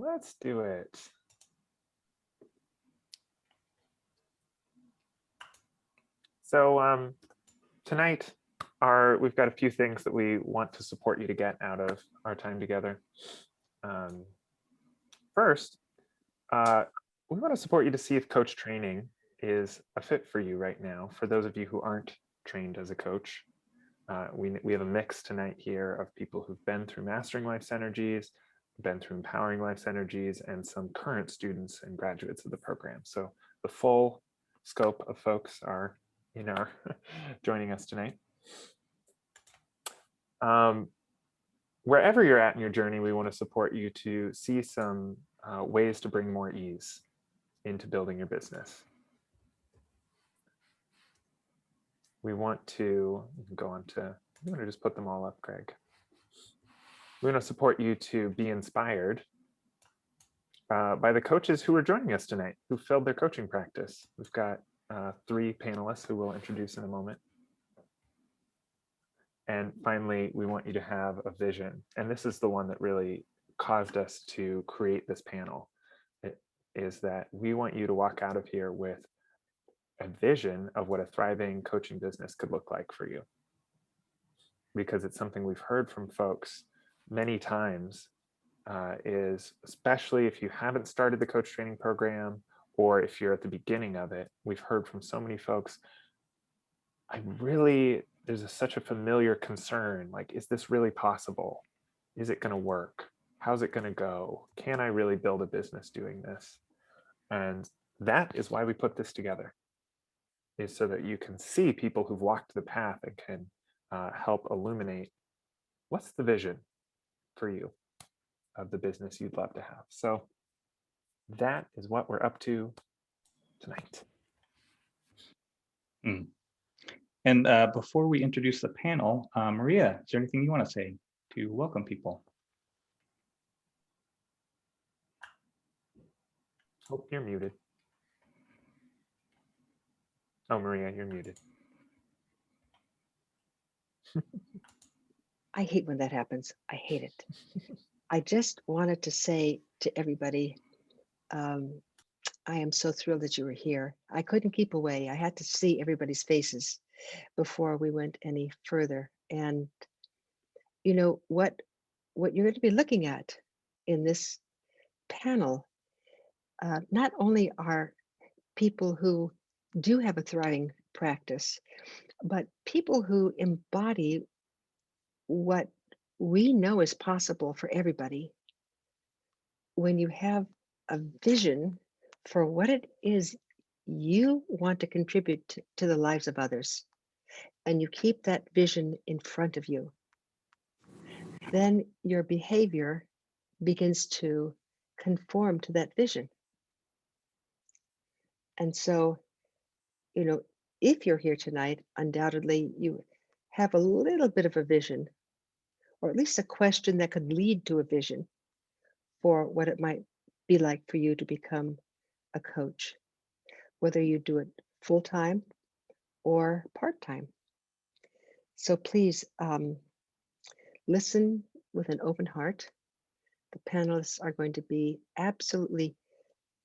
Let's do it. So tonight, we've got a few things that we want to support you to get out of our time together. First, we want to support you to see if coach training is a fit for you right now. For those of you who aren't trained as a coach, we have a mix tonight here of people who've been through Mastering Life's Energies, been through Empowering Life's Energies, and some current students and graduates of the program. So the full scope of folks are in our joining us tonight. Wherever you're at in your journey, we want to support you to see some ways to bring more ease into building your business. We want to go on to, I'm going to just put them all up, Greg. We want to support you to be inspired by the coaches who are joining us tonight, who filled their coaching practice. We've got 3 panelists who we'll introduce in a moment. And finally, we want you to have a vision. And this is the one that really caused us to create this panel. It is that we want you to walk out of here with a vision of what a thriving coaching business could look like for you. Because it's something we've heard from folks many times, is especially if you haven't started the coach training program, or if you're at the beginning of it, we've heard from so many folks, there's such a familiar concern, like, is this really possible? Is it going to work? How's it going to go? Can I really build a business doing this? And that is why we put this together, is so that you can see people who've walked the path and can help illuminate what's the vision for you of the business you'd love to have. So that is what we're up to tonight. And before we introduce the panel, Maria, is there anything you want to say to welcome people? Oh, you're muted. Oh, Maria, you're muted. I hate when that happens. I hate it. I just wanted to say to everybody, I am so thrilled that you were here. I couldn't keep away. I had to see everybody's faces before we went any further. And you know what you're going to be looking at in this panel, not only are people who do have a thriving practice, but people who embody what we know is possible for everybody when you have a vision for what it is you want to contribute to the lives of others, and you keep that vision in front of you, then your behavior begins to conform to that vision. And so, you know, if you're here tonight, undoubtedly you have a little bit of a vision, or at least a question that could lead to a vision for what it might be like for you to become a coach, whether you do it full-time or part-time. So please listen with an open heart. The panelists are going to be absolutely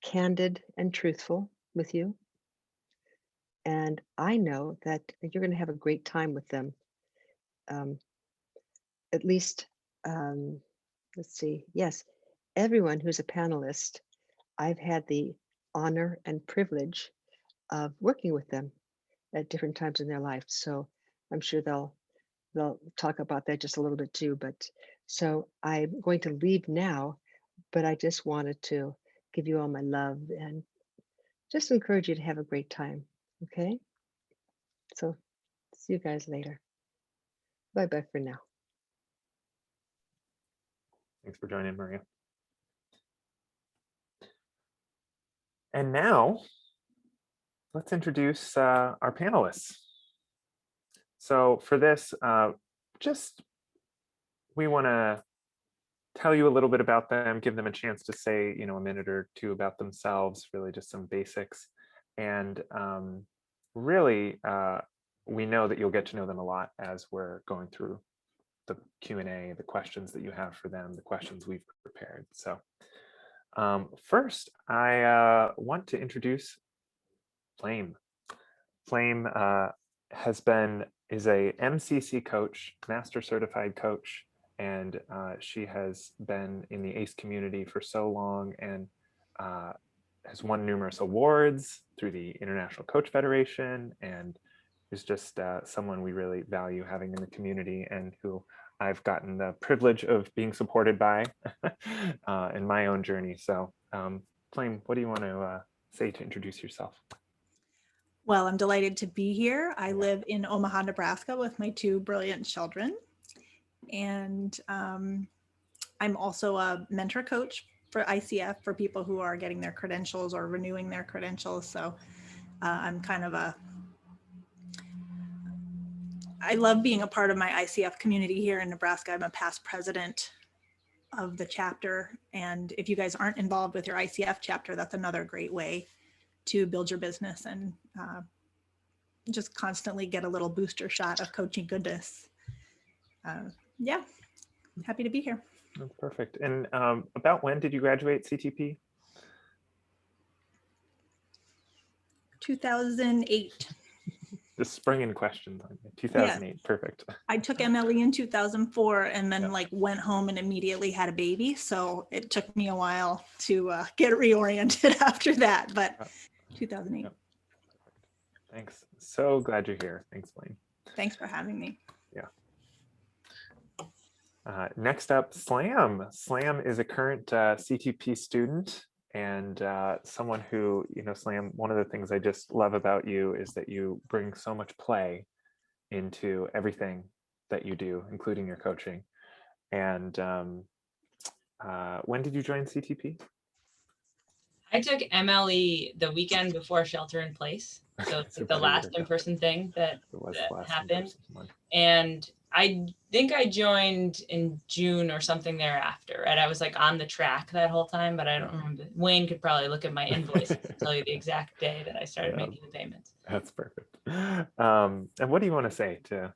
candid and truthful with you. And I know that you're going to have a great time with them. At least, let's see, yes, everyone who's a panelist, I've had the honor and privilege of working with them at different times in their life. So I'm sure they'll talk about that just a little bit too. But so I'm going to leave now, but I just wanted to give you all my love and just encourage you to have a great time. Okay? So see you guys later. Bye-bye for now. Thanks for joining, Maria. And now let's introduce our panelists. So for this, we want to tell you a little bit about them, give them a chance to say, a minute or two about themselves, really just some basics. And really, we know that you'll get to know them a lot as we're going through the Q&A, the questions that you have for them, the questions we've prepared. So First, I want to introduce Flame. Flame is a MCC coach, Master Certified Coach, and she has been in the ACE community for so long and has won numerous awards through the International Coach Federation, and is just someone we really value having in the community, and who I've gotten the privilege of being supported by in my own journey. So Flame, what do you want to say to introduce yourself? Well, I'm delighted to be here. I live in Omaha, Nebraska with my two brilliant children. And I'm also a mentor coach for ICF for people who are getting their credentials or renewing their credentials. So I'm kind of I love being a part of my ICF community here in Nebraska. I'm a past president of the chapter. And if you guys aren't involved with your ICF chapter, that's another great way to build your business and just constantly get a little booster shot of coaching goodness. Yeah, happy to be here. That's perfect. And about when did you graduate CTP? 2008. Just sprung in questions on you. 2008, yeah. Perfect. I took MLE in 2004 and then like went home and immediately had a baby. So it took me a while to get reoriented after that, but 2008. Yep. Thanks. So glad you're here. Thanks, Blaine. Thanks for having me. Yeah. Next up, Slam. Slam is a current CTP student and someone who, Slam, one of the things I just love about you is that you bring so much play into everything that you do, including your coaching. And when did you join CTP? I took MLE the weekend before Shelter in Place. So it's like the last in-person thing that happened. And I think I joined in June or something thereafter. And I was like on the track that whole time, but I don't remember. Wayne could probably look at my invoice and tell you the exact day that I started making the payments. That's perfect. And what do you want to say to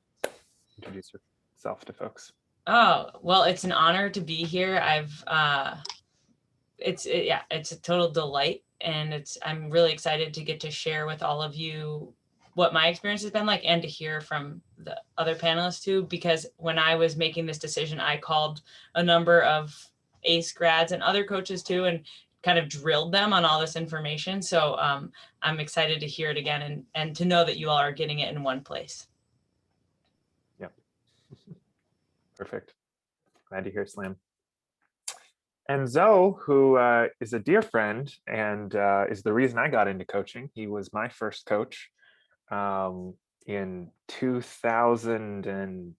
introduce yourself to folks? Oh, well, it's an honor to be here. It's a total delight. And I'm really excited to get to share with all of you what my experience has been like and to hear from the other panelists too, because when I was making this decision, I called a number of ACE grads and other coaches too, and kind of drilled them on all this information. So I'm excited to hear it again and to know that you all are getting it in one place. Yep. Perfect. Glad to hear, Slam. And Zoe, who is a dear friend and is the reason I got into coaching. He was my first coach in 2010,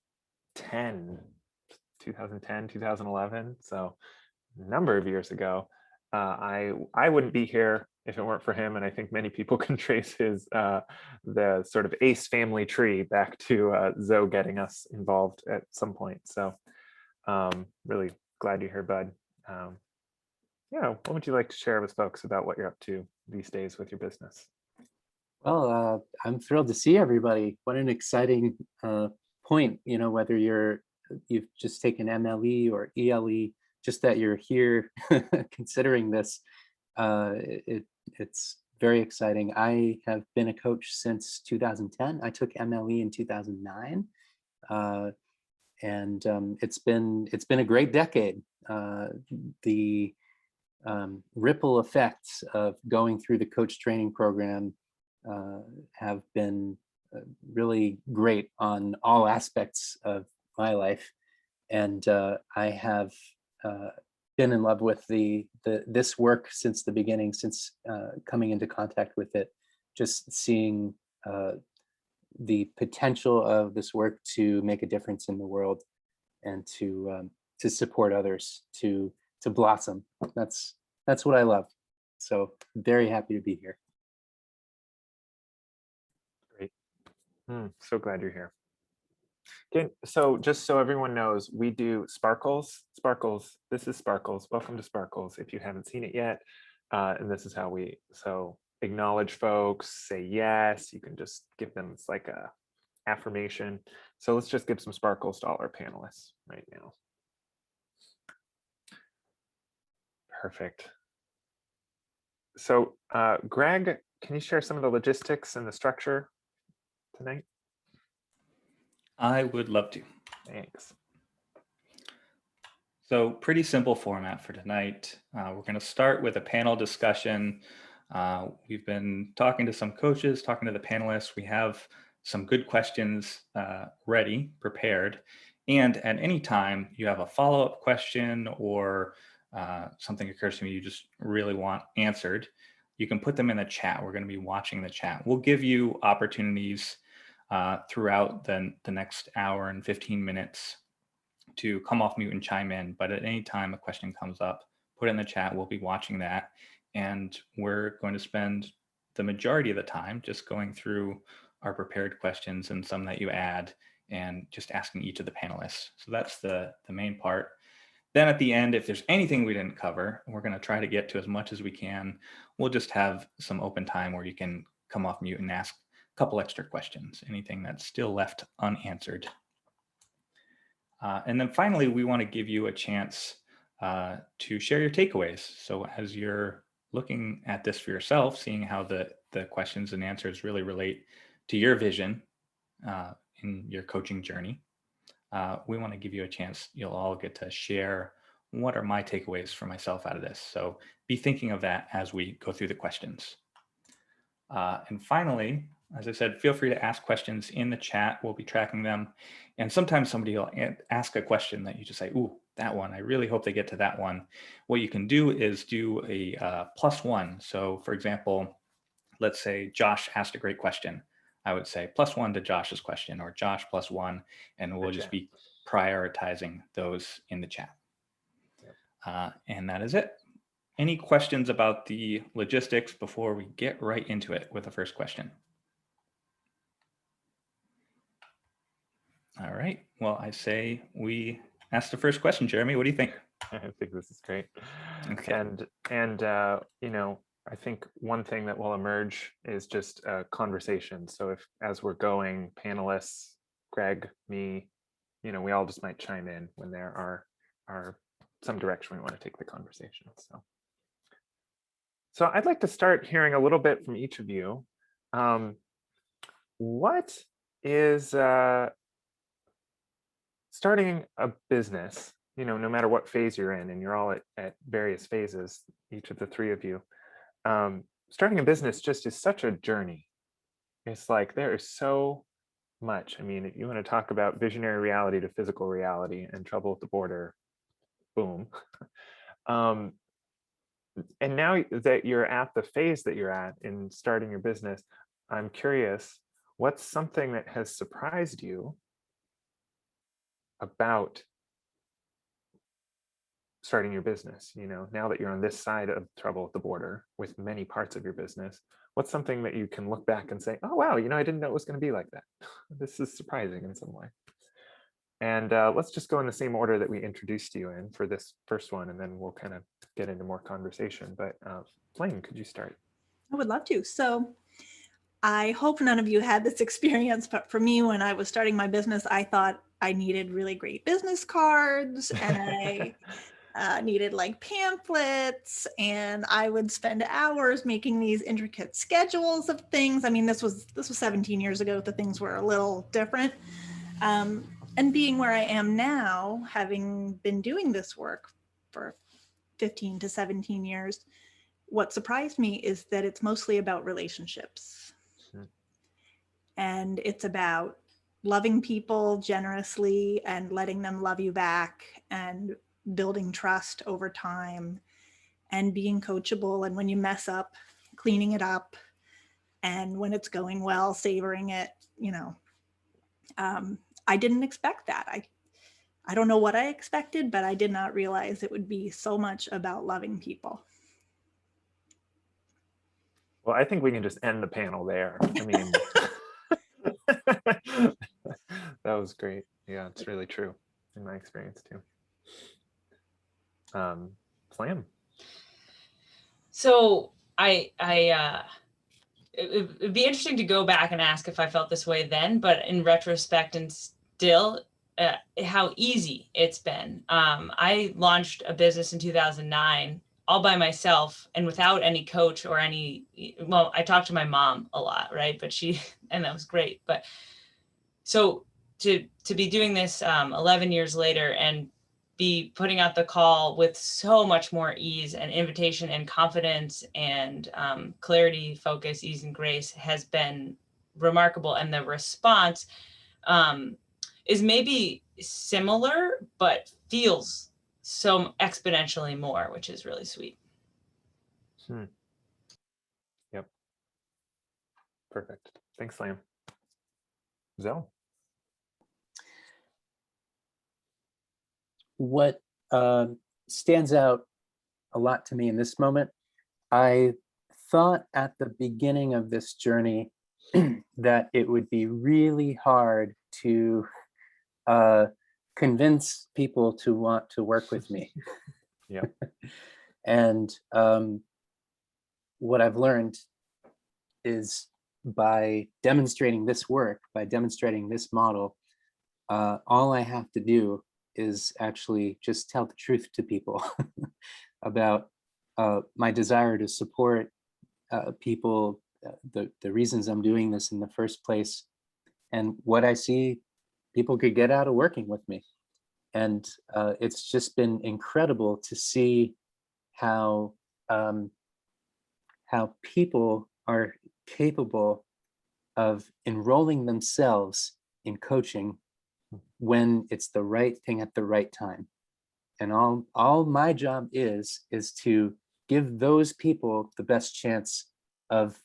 2011. So a number of years ago. I wouldn't be here if it weren't for him. And I think many people can trace the sort of ACE family tree back to Zoe getting us involved at some point. So really glad you're here, bud. What would you like to share with folks about what you're up to these days with your business? Well, I'm thrilled to see everybody. What an exciting point, whether you've just taken MLE or ELE, just that you're here considering this. It's very exciting. I have been a coach since 2010. I took MLE in 2009. And it's been a great decade. The ripple effects of going through the coach training program have been really great on all aspects of my life, and I have been in love with this work since the beginning, since coming into contact with it, just seeing the potential of this work to make a difference in the world and to support others to blossom. That's what I love. So very happy to be here. Great. So glad you're here. Okay, so just so everyone knows, we do Sparkles. Sparkles, this is Sparkles. Welcome to Sparkles if you haven't seen it yet. And this is how so acknowledge folks, say yes. You can just give them, it's like a affirmation. So let's just give some sparkles to all our panelists right now. Perfect. So Greg, can you share some of the logistics and the structure tonight? I would love to. Thanks. So pretty simple format for tonight. We're going to start with a panel discussion. We've been talking to some coaches, talking to the panelists. We have some good questions ready, prepared. And at any time you have a follow-up question or something occurs to me you just really want answered, you can put them in the chat. We're going to be watching the chat. We'll give you opportunities throughout the next hour and 15 minutes to come off mute and chime in. But at any time a question comes up, put it in the chat. We'll be watching that. And we're going to spend the majority of the time just going through our prepared questions and some that you add and just asking each of the panelists. So that's the main part. Then at the end, if there's anything we didn't cover, we're going to try to get to as much as we can. We'll just have some open time where you can come off mute and ask a couple extra questions, anything that's still left unanswered. And then finally, we want to give you a chance to share your takeaways. So as you're looking at this for yourself, seeing how the questions and answers really relate to your vision in your coaching journey, we want to give you a chance. You'll all get to share what are my takeaways for myself out of this. So be thinking of that as we go through the questions. And finally, as I said, feel free to ask questions in the chat. We'll be tracking them. And sometimes somebody will ask a question that you just say, ooh, that one, I really hope they get to that one. What you can do is do a +1. So for example, let's say Josh asked a great question. I would say +1 to Josh's question, or Josh +1, and we'll just be prioritizing those in the chat. And that is it. Any questions about the logistics before we get right into it with the first question? All right. Well, I say we ask the first question. Jeremy, what do you think? I think this is great. Okay. And you know, I think one thing that will emerge is just a conversation. So if, as we're going, panelists, Greg, me, you know, we all just might chime in when there are some direction we want to take the conversation. So I'd like to start hearing a little bit from each of you. What is starting a business, you know, no matter what phase you're in, and you're all at various phases, each of the three of you, starting a business just is such a journey. It's like there is so much. I mean, if you want to talk about visionary reality to physical reality and trouble at the border, boom. And now that you're at the phase that you're at in starting your business, I'm curious, what's something that has surprised you about starting your business? You know, now that you're on this side of trouble at the border with many parts of your business, what's something that you can look back and say, oh, wow, you know, I didn't know it was going to be like that. This is surprising in some way. And let's just go in the same order that we introduced you in for this first one, and then we'll kind of get into more conversation. But Flame, could you start? I would love to. So I hope none of you had this experience, but for me, when I was starting my business, I thought I needed really great business cards, and I needed like pamphlets, and I would spend hours making these intricate schedules of things. I mean, this was 17 years ago. The things were a little different. And being where I am now, having been doing this work for 15 to 17 years, what surprised me is that it's mostly about relationships. Sure. And it's about loving people generously and letting them love you back, and building trust over time, and being coachable. And when you mess up, cleaning it up. And when it's going well, savoring it, you know. I didn't expect that. I don't know what I expected, but I did not realize it would be so much about loving people. Well, I think we can just end the panel there. I mean, that was great. Yeah, it's really true in my experience too. Flame. So it'd be interesting to go back and ask if I felt this way then, but in retrospect and still, how easy it's been. I launched a business in 2009 all by myself and without any coach or any, well, I talked to my mom a lot, right? But and that was great. But so to be doing this 11 years later and be putting out the call with so much more ease and invitation and confidence and clarity, focus, ease, and grace has been remarkable. And the response is maybe similar, but feels so exponentially more, which is really sweet. Yep. Perfect. Thanks, Lam. Zoe? What stands out a lot to me in this moment, I thought at the beginning of this journey that it would be really hard to convince people to want to work with me. Yeah. And what I've learned is by demonstrating this work, by demonstrating this model, all I have to do is actually just tell the truth to people about my desire to support people, the reasons I'm doing this in the first place, and what I see people could get out of working with me. And it's just been incredible to see how people are capable of enrolling themselves in coaching when it's the right thing at the right time. And all my job is to give those people the best chance of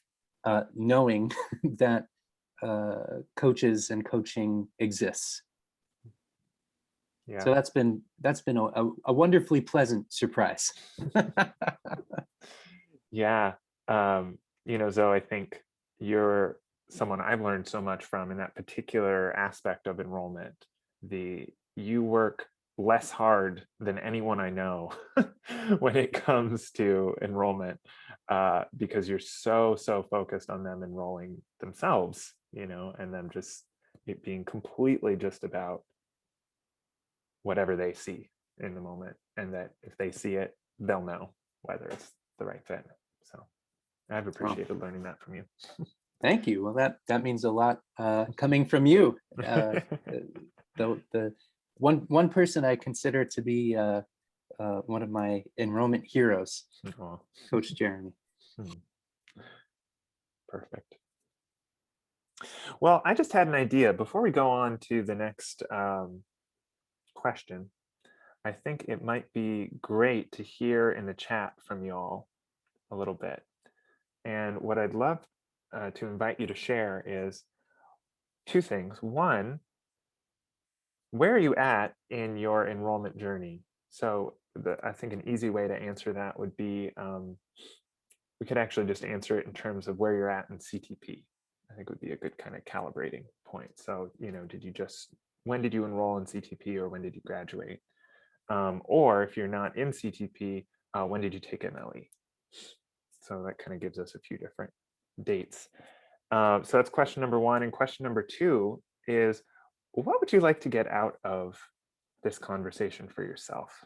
knowing that coaches and coaching exists. Yeah. So that's been a wonderfully pleasant surprise. Yeah. Zoe, I think you're someone I've learned so much from in that particular aspect of enrollment. You work less hard than anyone I know when it comes to enrollment, because you're so focused on them enrolling themselves, and them just it being completely just about whatever they see in the moment, and that if they see it, they'll know whether it's the right fit. So I've appreciated learning that from you. Thank you. Well, that means a lot coming from you. The one person I consider to be one of my enrollment heroes, Coach Jeremy. Perfect. Well, I just had an idea before we go on to the next question. I think it might be great to hear in the chat from y'all a little bit. And what I'd love to invite you to share is two things. One, where are you at in your enrollment journey? So I think an easy way to answer that would be, we could actually just answer it in terms of where you're at in CTP. I think would be a good kind of calibrating point. So, when did you enroll in CTP, or when did you graduate? Or if you're not in CTP, when did you take MLE? So that kind of gives us a few different dates. So that's question number one. And question number two is, what would you like to get out of this conversation for yourself?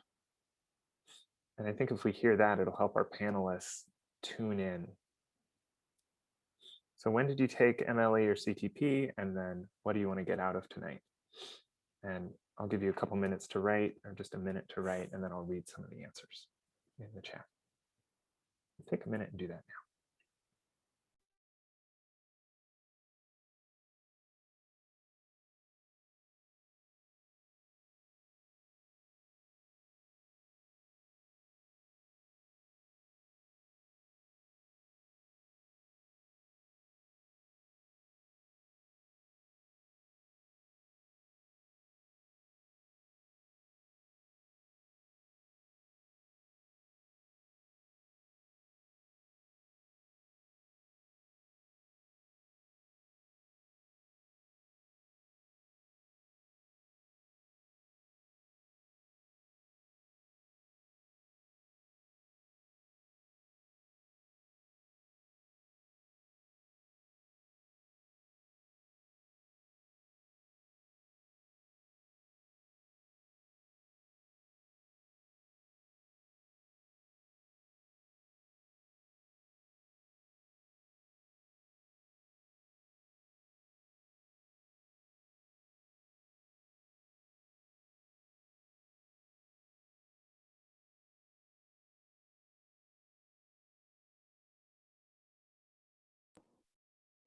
And I think if we hear that, it'll help our panelists tune in. So when did you take MLE or CTP? And then what do you want to get out of tonight? And I'll give you a couple minutes to write, or just a minute to write, and then I'll read some of the answers in the chat. Take a minute and do that now.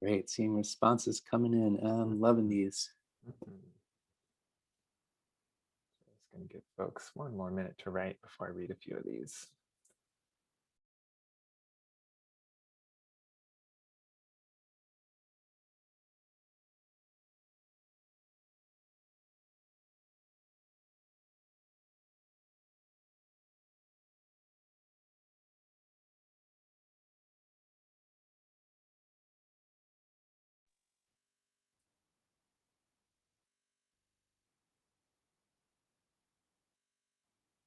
Great, seeing responses coming in. I'm loving these. Mhm. Just going to give folks one more minute to write before I read a few of these.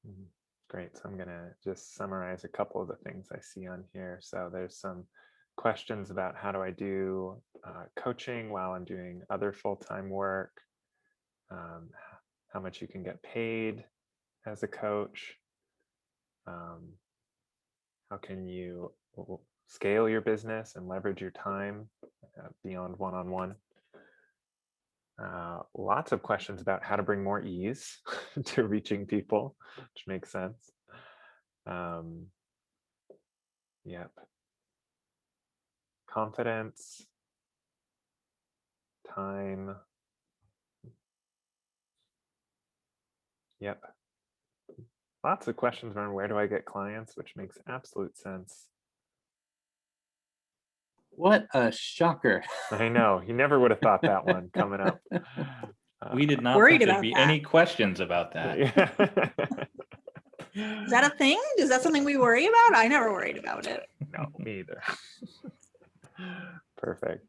Mhm. Great. So I'm going to just summarize a couple of the things I see on here. So there's some questions about how do I do coaching while I'm doing other full-time work, how much you can get paid as a coach, how can you scale your business and leverage your time beyond one-on-one. Lots of questions about how to bring more ease to reaching people, which makes sense. Yep. Confidence, time. Yep. Lots of questions around where do I get clients, which makes absolute sense. What a shocker. I know, you never would have thought that one coming up. We did not Worried think there'd about be that. any questions about that. Is that a thing? Is that something we worry about? I never worried about it. No, me either. Perfect.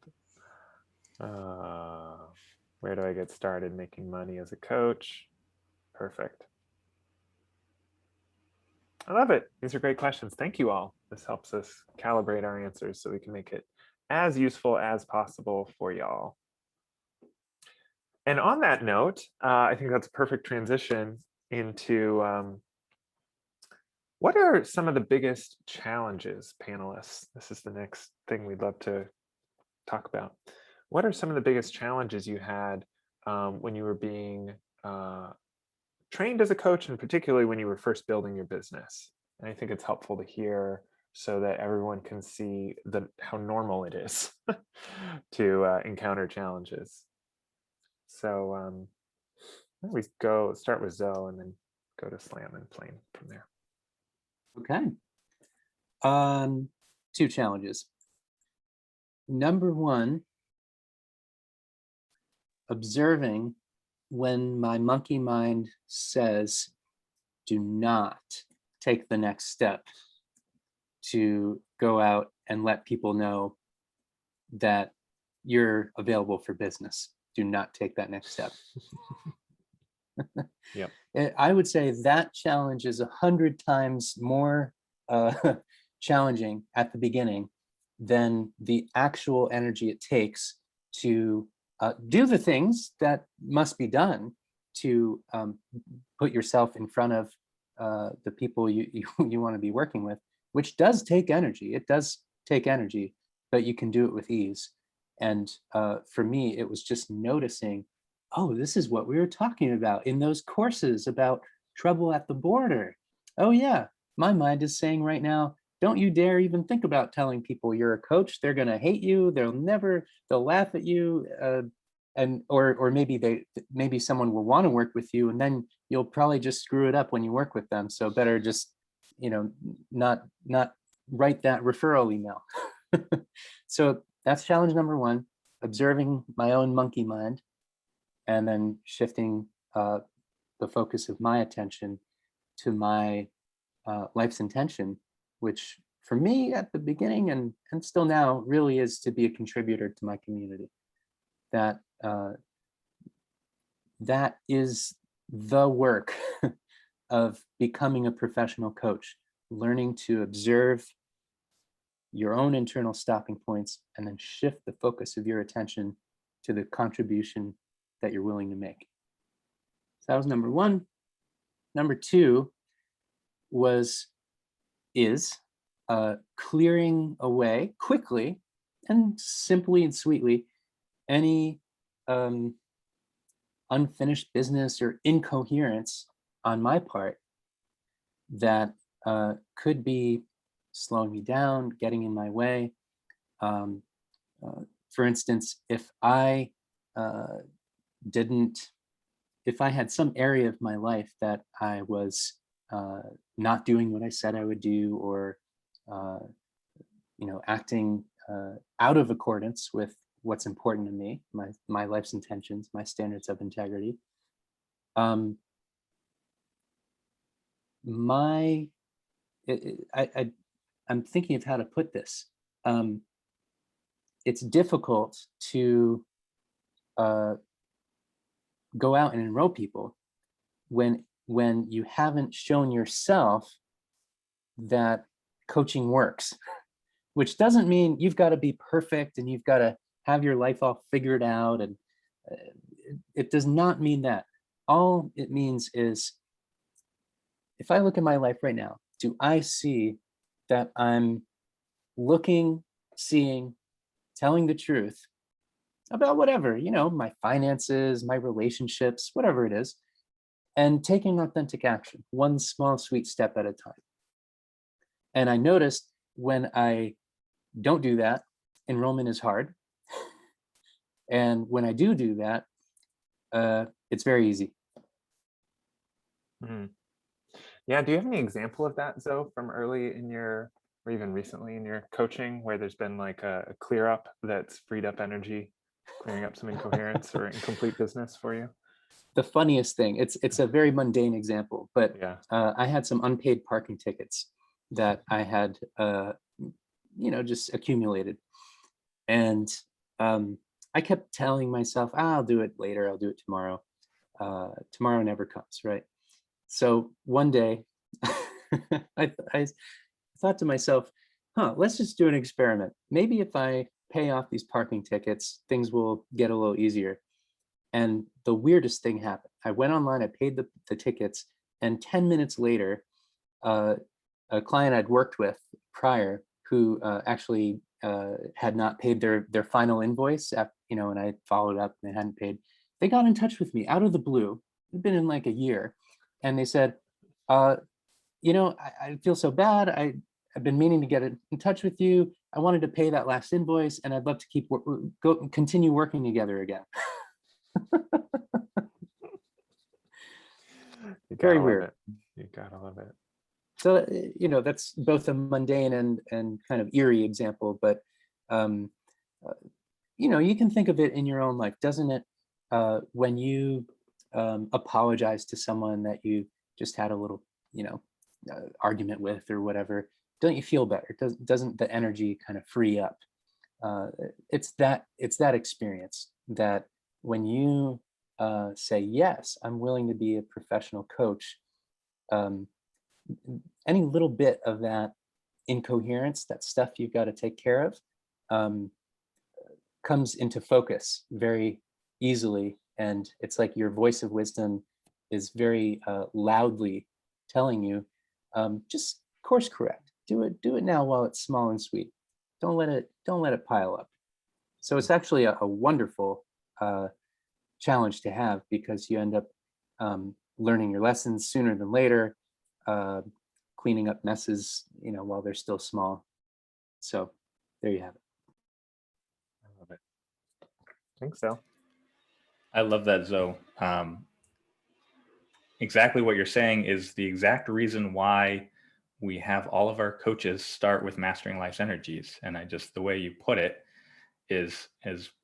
Where do I get started making money as a coach? Perfect. I love it. These are great questions. Thank you all. This helps us calibrate our answers so we can make it as useful as possible for y'all. And on that note, I think that's a perfect transition into what are some of the biggest challenges, panelists? This is the next thing we'd love to talk about. What are some of the biggest challenges you had when you were being trained as a coach, and particularly when you were first building your business? And I think it's helpful to hear so that everyone can see how normal it is to encounter challenges. So we start with Zoe and then go to Slam and Flame from there. Okay. 2 challenges. Number 1, observing when my monkey mind says, do not take the next step to go out and let people know that you're available for business. Do not take that next step. Yep. I would say that challenge is 100 times more challenging at the beginning than the actual energy it takes to do the things that must be done to put yourself in front of the people you want to be working with, which does take energy. It does take energy, but you can do it with ease. And for me, it was just noticing, oh, this is what we were talking about in those courses about trouble at the border. Oh yeah, my mind is saying right now, don't you dare even think about telling people you're a coach. They're gonna hate you. They'll laugh at you. Or maybe someone will want to work with you, and then you'll probably just screw it up when you work with them. So better just, not write that referral email. So that's challenge number 1, observing my own monkey mind, and then shifting the focus of my attention to my life's intention, which for me at the beginning and still now really is to be a contributor to my community. That is the work of becoming a professional coach, learning to observe your own internal stopping points and then shift the focus of your attention to the contribution that you're willing to make. So that was number 1. Number 2 is clearing away quickly and simply and sweetly any unfinished business or incoherence on my part that could be slowing me down, getting in my way, For instance, if I if I had some area of my life that I was not doing what I said I would do, or acting out of accordance with what's important to me, my life's intentions, my standards of integrity, I'm thinking of how to put this. It's difficult to go out and enroll people when you haven't shown yourself that coaching works, which doesn't mean you've got to be perfect and you've got to have your life all figured out. And it does not mean that. All it means is, if I look at my life right now, do I see that I'm looking, seeing, telling the truth about whatever, my finances, my relationships, whatever it is, and taking authentic action, one small, sweet step at a time. And I noticed when I don't do that, enrollment is hard. And when I do that, it's very easy. Mm. Yeah. Do you have any example of that, Zoe, from early in your, or even recently in your coaching, where there's been like a clear up that's freed up energy, clearing up some incoherence or incomplete business for you? The funniest thing, it's a very mundane example, but Yeah. I had some unpaid parking tickets that I had, just accumulated. And I kept telling myself, I'll do it later, I'll do it tomorrow. Tomorrow never comes, right? So one day I thought to myself, let's just do an experiment. Maybe if I pay off these parking tickets, things will get a little easier. And the weirdest thing happened. I went online, I paid the tickets, and 10 minutes later, a client I'd worked with prior, who actually had not paid their final invoice, and I followed up and they hadn't paid. They got in touch with me out of the blue. It'd been in like a year. And they said, I feel so bad. I've been meaning to get in touch with you. I wanted to pay that last invoice, and I'd love to continue working together again. Very weird. You gotta love it. So, that's both a mundane and kind of eerie example, but, you can think of it in your own life, doesn't it? When you apologize to someone that you just had a little, argument with or whatever, don't you feel better? Doesn't the energy kind of free up? It's that experience that when you say, yes, I'm willing to be a professional coach, any little bit of that incoherence, that stuff you've got to take care of, comes into focus very easily. And it's like your voice of wisdom is very loudly telling you, just course correct. Do it now while it's small and sweet. Don't let it pile up. So it's actually a wonderful challenge to have, because you end up learning your lessons sooner than later, cleaning up messes, while they're still small. So there you have it. I love it. I think so. I love that, Zoe. Exactly what you're saying is the exact reason why we have all of our coaches start with mastering life's energies. And the way you put it is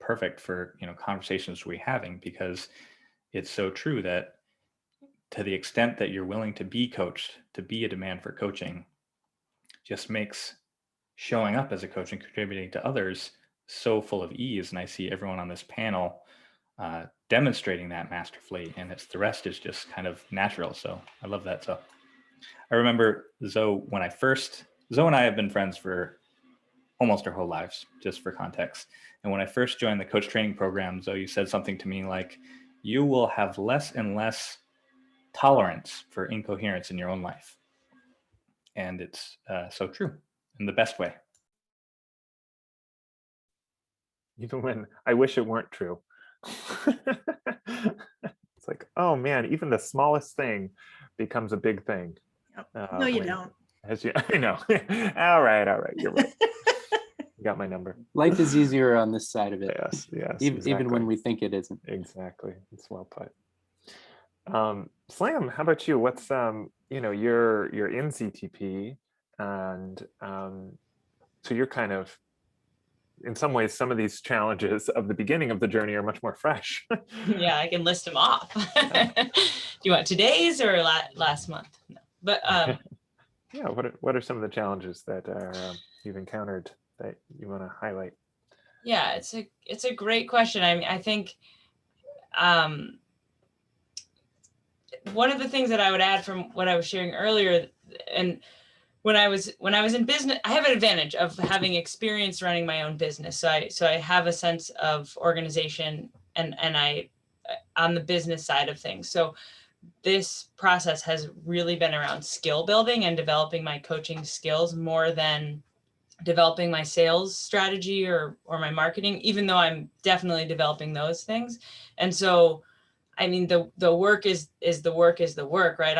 perfect for, conversations we're having, because it's so true that to the extent that you're willing to be coached, to be a demand for coaching, just makes showing up as a coach and contributing to others so full of ease. And I see everyone on this panel demonstrating that masterfully, and the rest is just kind of natural. So I love that. So I remember Zoe and I have been friends for almost our whole lives, just for context. And when I first joined the coach training program, Zoe, you said something to me like, you will have less and less tolerance for incoherence in your own life. And it's so true in the best way. Even when I wish it weren't true. It's like, oh man, even the smallest thing becomes a big thing. No, you don't. I know. All right, you're right. You got my number. Life is easier on this side of it. Yes, yes, Even when exactly. we think it isn't. Exactly. It's well put. Slam, how about you? What's you know, you're in CTP, and so you're kind of, in some ways, some of these challenges of the beginning of the journey are much more fresh. Yeah, I can list them off. Do you want today's or last month? No. But Yeah, what are some of the challenges that you've encountered that you want to highlight? yeah, it's a great question. I mean, I think one of the things that I would add from what I was sharing earlier, and when I was in business, I have an advantage of having experience running my own business. So I have a sense of organization, and I on the business side of things. So this process has really been around skill building and developing my coaching skills more than developing my sales strategy or my marketing, even though I'm definitely developing those things. And so, I mean, the work is the work, right?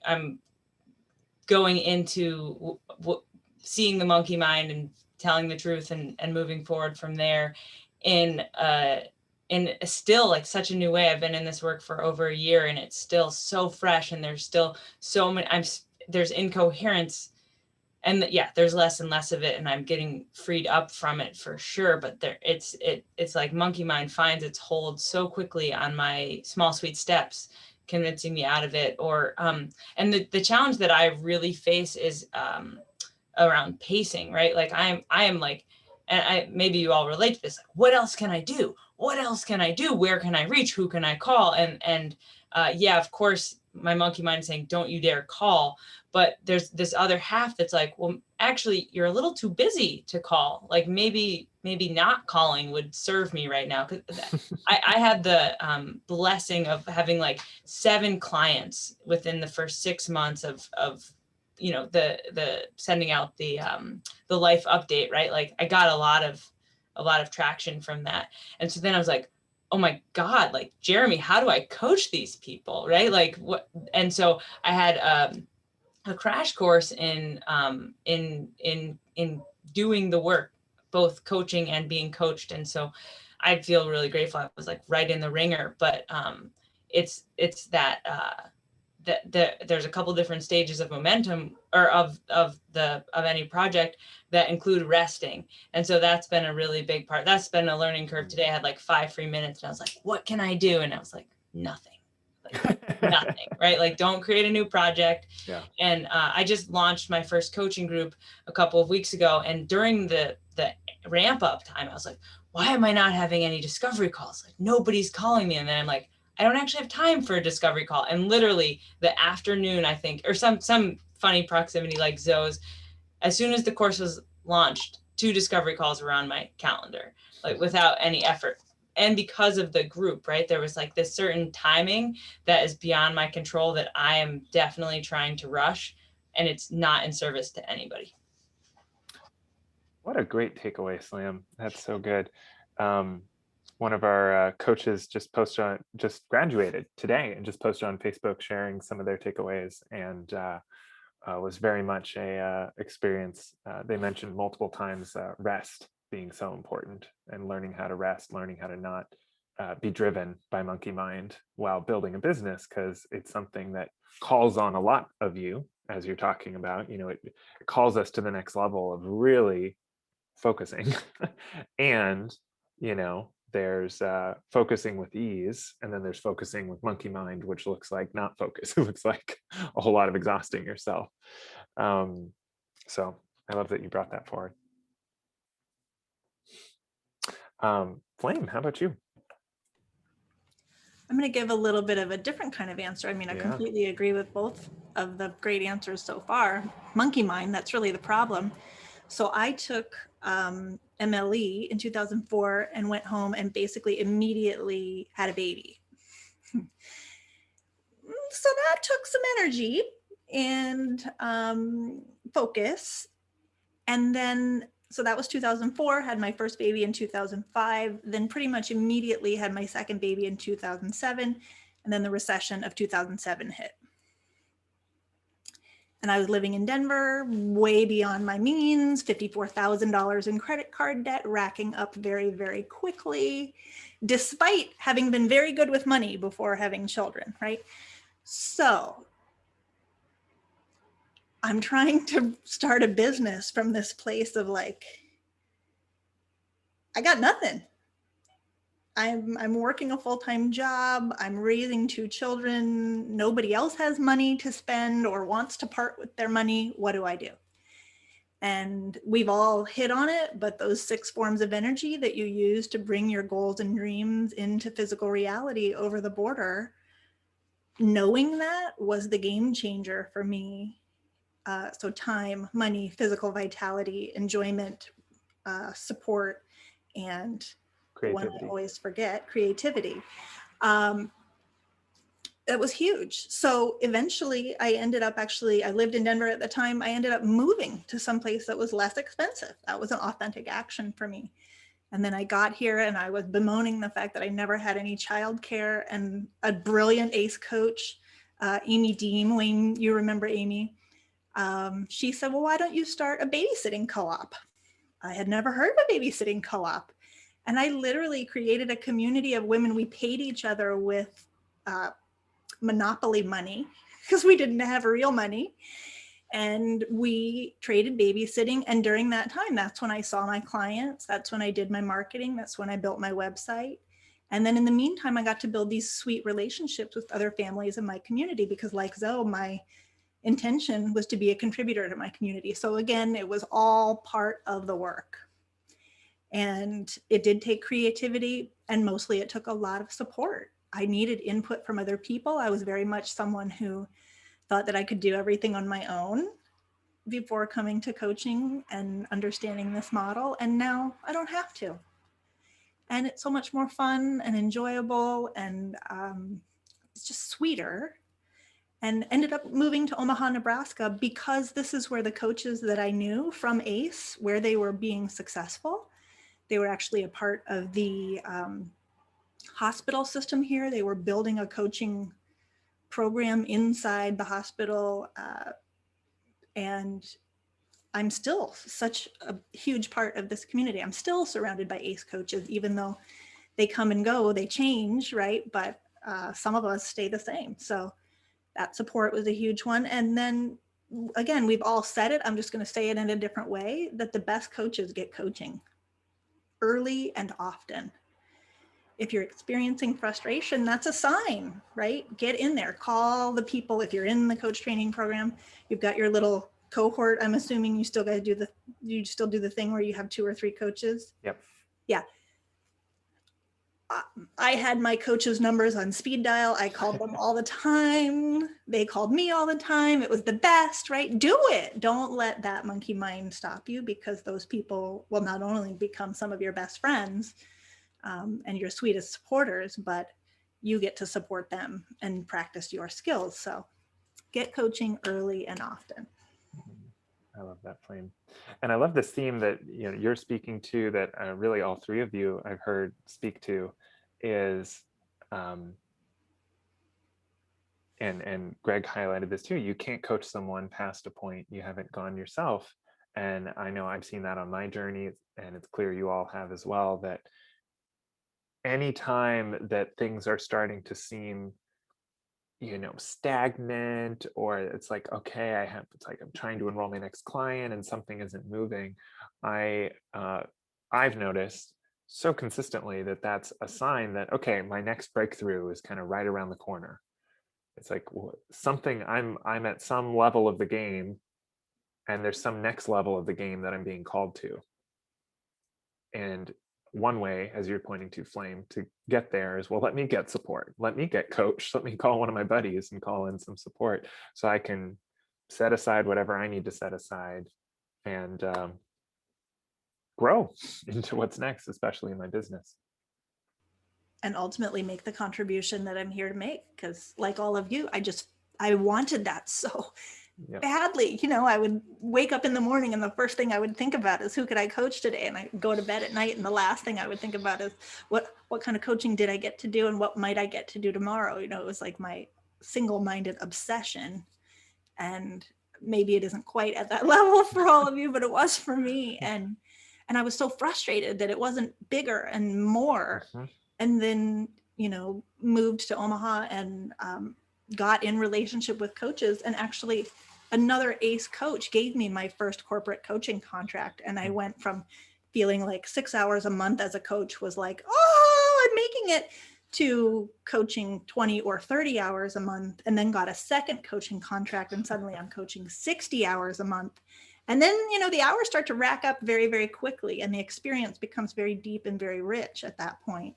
I'm going into seeing the monkey mind and telling the truth and moving forward from there in still like such a new way. I've been in this work for over a year and it's still so fresh, and there's still so many, there's incoherence, and yeah, there's less and less of it, and I'm getting freed up from it for sure. But it's like monkey mind finds its hold so quickly on my small sweet steps, convincing me out of it. Or and the challenge that I really face is around pacing, right? Like I am like, and maybe you all relate to this, like, what else can I do? What else can I do? Where can I reach? Who can I call? And yeah, of course, my monkey mind is saying, don't you dare call. But there's this other half that's like, well, actually, you're a little too busy to call. Like maybe not calling would serve me right now. Cause I had the blessing of having like 7 clients within the first 6 months of you know, the sending out the life update, right? Like I got a lot of traction from that. And so then I was like, oh my God, like Jeremy, how do I coach these people? Right? Like what? And so I had a crash course in doing the work, both coaching and being coached. And so I feel really grateful. I was like right in the ringer, but it's that there's a couple different stages of momentum or of any project that include resting. And so that's been a really big part. That's been a learning curve today. I had like 5 free minutes and I was like, what can I do? And I was like, nothing. Like, nothing, right? Like don't create a new project. Yeah. And I just launched my first coaching group a couple of weeks ago. And during the ramp up time, I was like, why am I not having any discovery calls? Like nobody's calling me. And then I'm like, I don't actually have time for a discovery call. And literally the afternoon, I think, or some funny proximity like Zoe's, as soon as the course was launched, 2 discovery calls were on my calendar, like without any effort. And because of the group, right, there was like this certain timing that is beyond my control that I am definitely trying to rush, and it's not in service to anybody. What a great takeaway, Slam. That's so good. One of our coaches just graduated today and just posted on Facebook sharing some of their takeaways, and was very much a experience. They mentioned multiple times rest being so important, and learning how to rest, learning how to not be driven by monkey mind while building a business, because it's something that calls on a lot of you, as you're talking about. You know, it calls us to the next level of really focusing. And you know, there's focusing with ease, and then there's focusing with monkey mind, which looks like not focus. It looks like a whole lot of exhausting yourself. So I love that you brought that forward. Flame, how about you? I'm going to give a little bit of a different kind of answer. I mean, I Yeah. completely agree with both of the great answers so far. Monkey mind, that's really the problem. So I took MLE in 2004 and went home and basically immediately had a baby. So that took some energy and focus. And then, so that was 2004, had my first baby in 2005, then pretty much immediately had my second baby in 2007. And then the recession of 2007 hit. And I was living in Denver, way beyond my means, $54,000 in credit card debt, racking up very, very quickly, despite having been very good with money before having children, right? So I'm trying to start a business from this place of like, I got nothing. I'm working a full-time job. I'm raising 2 children. Nobody else has money to spend or wants to part with their money. What do I do? And we've all hit on it, but those 6 forms of energy that you use to bring your goals and dreams into physical reality over the border, knowing that was the game changer for me. So time, money, physical vitality, enjoyment, support, and the one I Creativity. always forget, creativity. That was huge. So eventually I ended up I lived in Denver at the time. I ended up moving to someplace that was less expensive. That was an authentic action for me. And then I got here and I was bemoaning the fact that I never had any childcare, and a brilliant ACE coach, Amy Deem, Wayne, you remember Amy? She said, well, why don't you start a babysitting co-op? I had never heard of a babysitting co-op. And I literally created a community of women. We paid each other with monopoly money because we didn't have real money. And we traded babysitting. And during that time, that's when I saw my clients. That's when I did my marketing. That's when I built my website. And then in the meantime, I got to build these sweet relationships with other families in my community, because like Zoe, my intention was to be a contributor to my community. So again, it was all part of the work. And it did take creativity, and mostly it took a lot of support. I needed input from other people. I was very much someone who thought that I could do everything on my own before coming to coaching and understanding this model. And now I don't have to. And it's so much more fun and enjoyable, and it's just sweeter. And ended up moving to Omaha, Nebraska, because this is where the coaches that I knew from ACE, where they were being successful. They were actually a part of the hospital system here. They were building a coaching program inside the hospital. And I'm still such a huge part of this community. I'm still surrounded by ACE coaches, even though they come and go, they change, right? But some of us stay the same. So that support was a huge one. And then again, we've all said it, I'm just going to say it in a different way, that the best coaches get coaching early and often. If you're experiencing frustration, that's a sign, right? Get in there, call the people. If you're in the coach training program, you've got your little cohort. I'm assuming you still do the thing where you have 2 or 3 coaches. Yep. Yeah. I had my coaches' numbers on speed dial. I called them all the time. They called me all the time. It was the best, right? Do it. Don't let that monkey mind stop you, because those people will not only become some of your best friends and your sweetest supporters, but you get to support them and practice your skills. So get coaching early and often. I love that, Flame. And I love this theme that you're speaking to, that really all 3 of you I've heard speak to, is and Greg highlighted this too, you can't coach someone past a point you haven't gone yourself. And I know I've seen that on my journey, and it's clear you all have as well, that anytime that things are starting to seem stagnant, or it's like, okay, it's like I'm trying to enroll my next client and something isn't moving, I've noticed so consistently that that's a sign that, okay, my next breakthrough is kind of right around the corner. It's like something, I'm at some level of the game, and there's some next level of the game that I'm being called to. And one way, as you're pointing to, Flame, to get there is, well, let me get support. Let me get coached. Let me call one of my buddies and call in some support, so I can set aside whatever I need to set aside and grow into what's next, especially in my business. And ultimately make the contribution that I'm here to make. Because like all of you, I wanted that so badly. I would wake up in the morning and the first thing I would think about is, who could I coach today? And I go to bed at night and the last thing I would think about is, what kind of coaching did I get to do, and what might I get to do tomorrow? It was like my single-minded obsession. And maybe it isn't quite at that level for all of you, but it was for me. And I was so frustrated that it wasn't bigger and more. And then, you know, moved to Omaha and got in relationship with coaches, and actually another ACE coach gave me my first corporate coaching contract. And I went from feeling like 6 hours a month as a coach was like, oh, I'm making it, to coaching 20 or 30 hours a month, and then got a second coaching contract, and suddenly I'm coaching 60 hours a month. And then, you know, the hours start to rack up very, very quickly, and the experience becomes very deep and very rich at that point.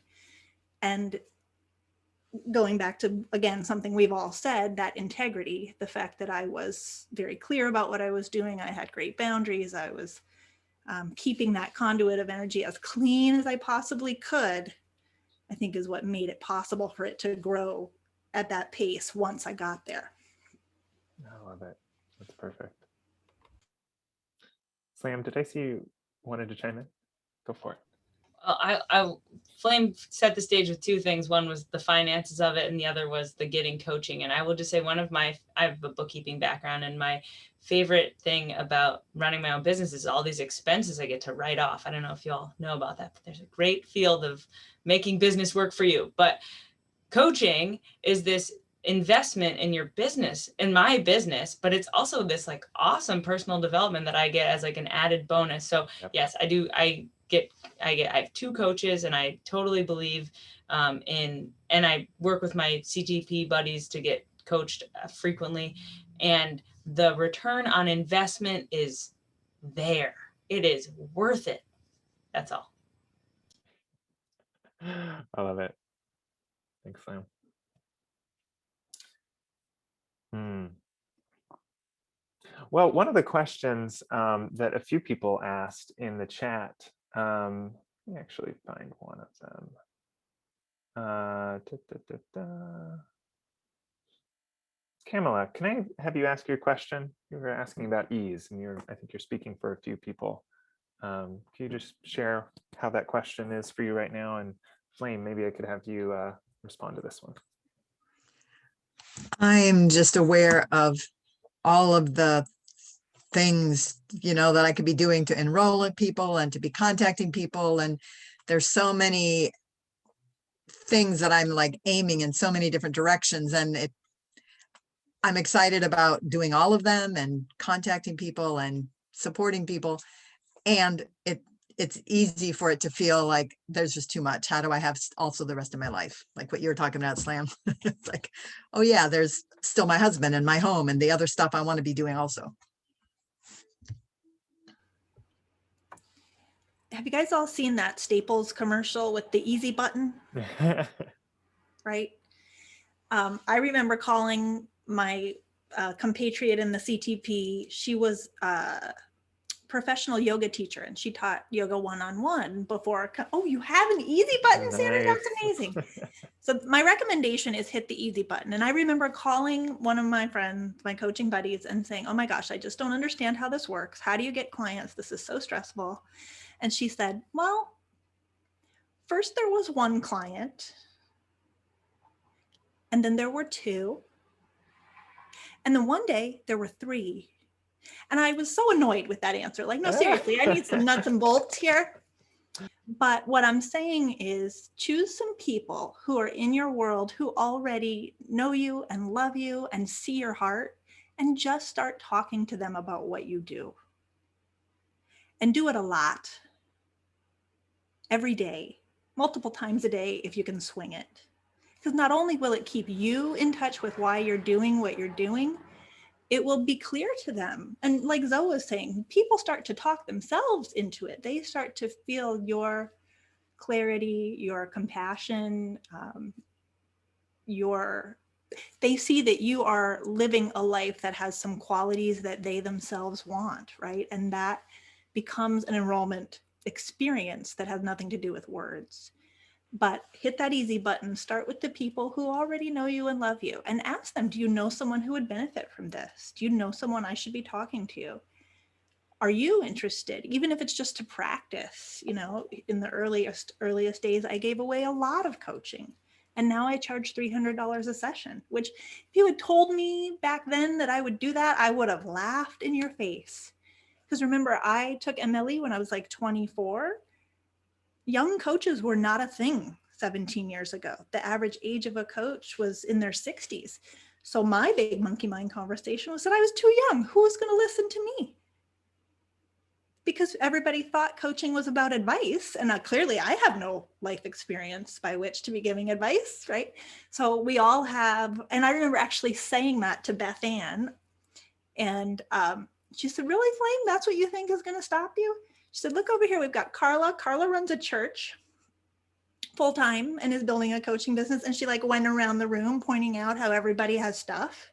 And going back to, again, something we've all said, that integrity, the fact that I was very clear about what I was doing, I had great boundaries, I was keeping that conduit of energy as clean as I possibly could, I think is what made it possible for it to grow at that pace once I got there. I love it. That's perfect. Sam, did I see you wanted to chime in? Go for it. I Flame set the stage with two things. One was the finances of it, and the other was the getting coaching. And I will just say I have a bookkeeping background, and my favorite thing about running my own business is all these expenses I get to write off. I don't know if you all know about that, but there's a great field of making business work for you. But coaching is this investment in your business, in my business, but it's also this like awesome personal development that I get as like an added bonus. So yes, I do. I have two coaches, and I totally believe and I work with my CTP buddies to get coached frequently, and the return on investment is there. It is worth it. That's all. I love it. Thanks, Sam. Well, one of the questions that a few people asked in the chat, let me actually find one of them. Kamala, can I have you ask your question? You were asking about ease, and I think you're speaking for a few people. Can you just share how that question is for you right now? And Flame, maybe I could have you respond to this one. I'm just aware of all of the things, you know, that I could be doing to enroll in people and to be contacting people. And there's so many things that I'm like aiming in so many different directions. And I'm excited about doing all of them and contacting people and supporting people. And it's easy for it to feel like there's just too much. How do I have also the rest of my life? Like what you were talking about, Slam. It's like, oh yeah, there's still my husband and my home and the other stuff I want to be doing also. Have you guys all seen that Staples commercial with the easy button? Right? I remember calling my compatriot in the CTP. She was a professional yoga teacher, and she taught yoga one-on-one before. Oh, you have an easy button, Sandra? That's amazing. So my recommendation is hit the easy button. And I remember calling one of my friends, my coaching buddies, and saying, oh my gosh, I just don't understand how this works. How do you get clients? This is so stressful. And she said, well, first there was one client, and then there were two, and then one day there were three. And I was so annoyed with that answer. Like, no, seriously, I need some nuts and bolts here. But what I'm saying is choose some people who are in your world who already know you and love you and see your heart, and just start talking to them about what you do. And do it a lot. Every day, multiple times a day if you can swing it. Because not only will it keep you in touch with why you're doing what you're doing, it will be clear to them. And like Zoe was saying, people start to talk themselves into it. They start to feel your clarity, your compassion, they see that you are living a life that has some qualities that they themselves want, right? And that becomes an enrollment experience that has nothing to do with words. But hit that easy button, start with the people who already know you and love you, and ask them, do you know someone who would benefit from this? Do you know someone I should be talking to? Are you interested? Even if it's just to practice, you know, in the earliest days, I gave away a lot of coaching. And now I charge $300 a session, which if you had told me back then that I would do that, I would have laughed in your face. Because remember, I took MLE when I was like 24. Young coaches were not a thing 17 years ago. The average age of a coach was in their 60s. So my big monkey mind conversation was that I was too young. Who was going to listen to me? Because everybody thought coaching was about advice. And clearly I have no life experience by which to be giving advice, right? So we all have, and I remember actually saying that to Beth Ann. And she said, really, Flame, that's what you think is going to stop you? She said, look over here, we've got Carla. Carla runs a church full-time and is building a coaching business. And she like went around the room pointing out how everybody has stuff.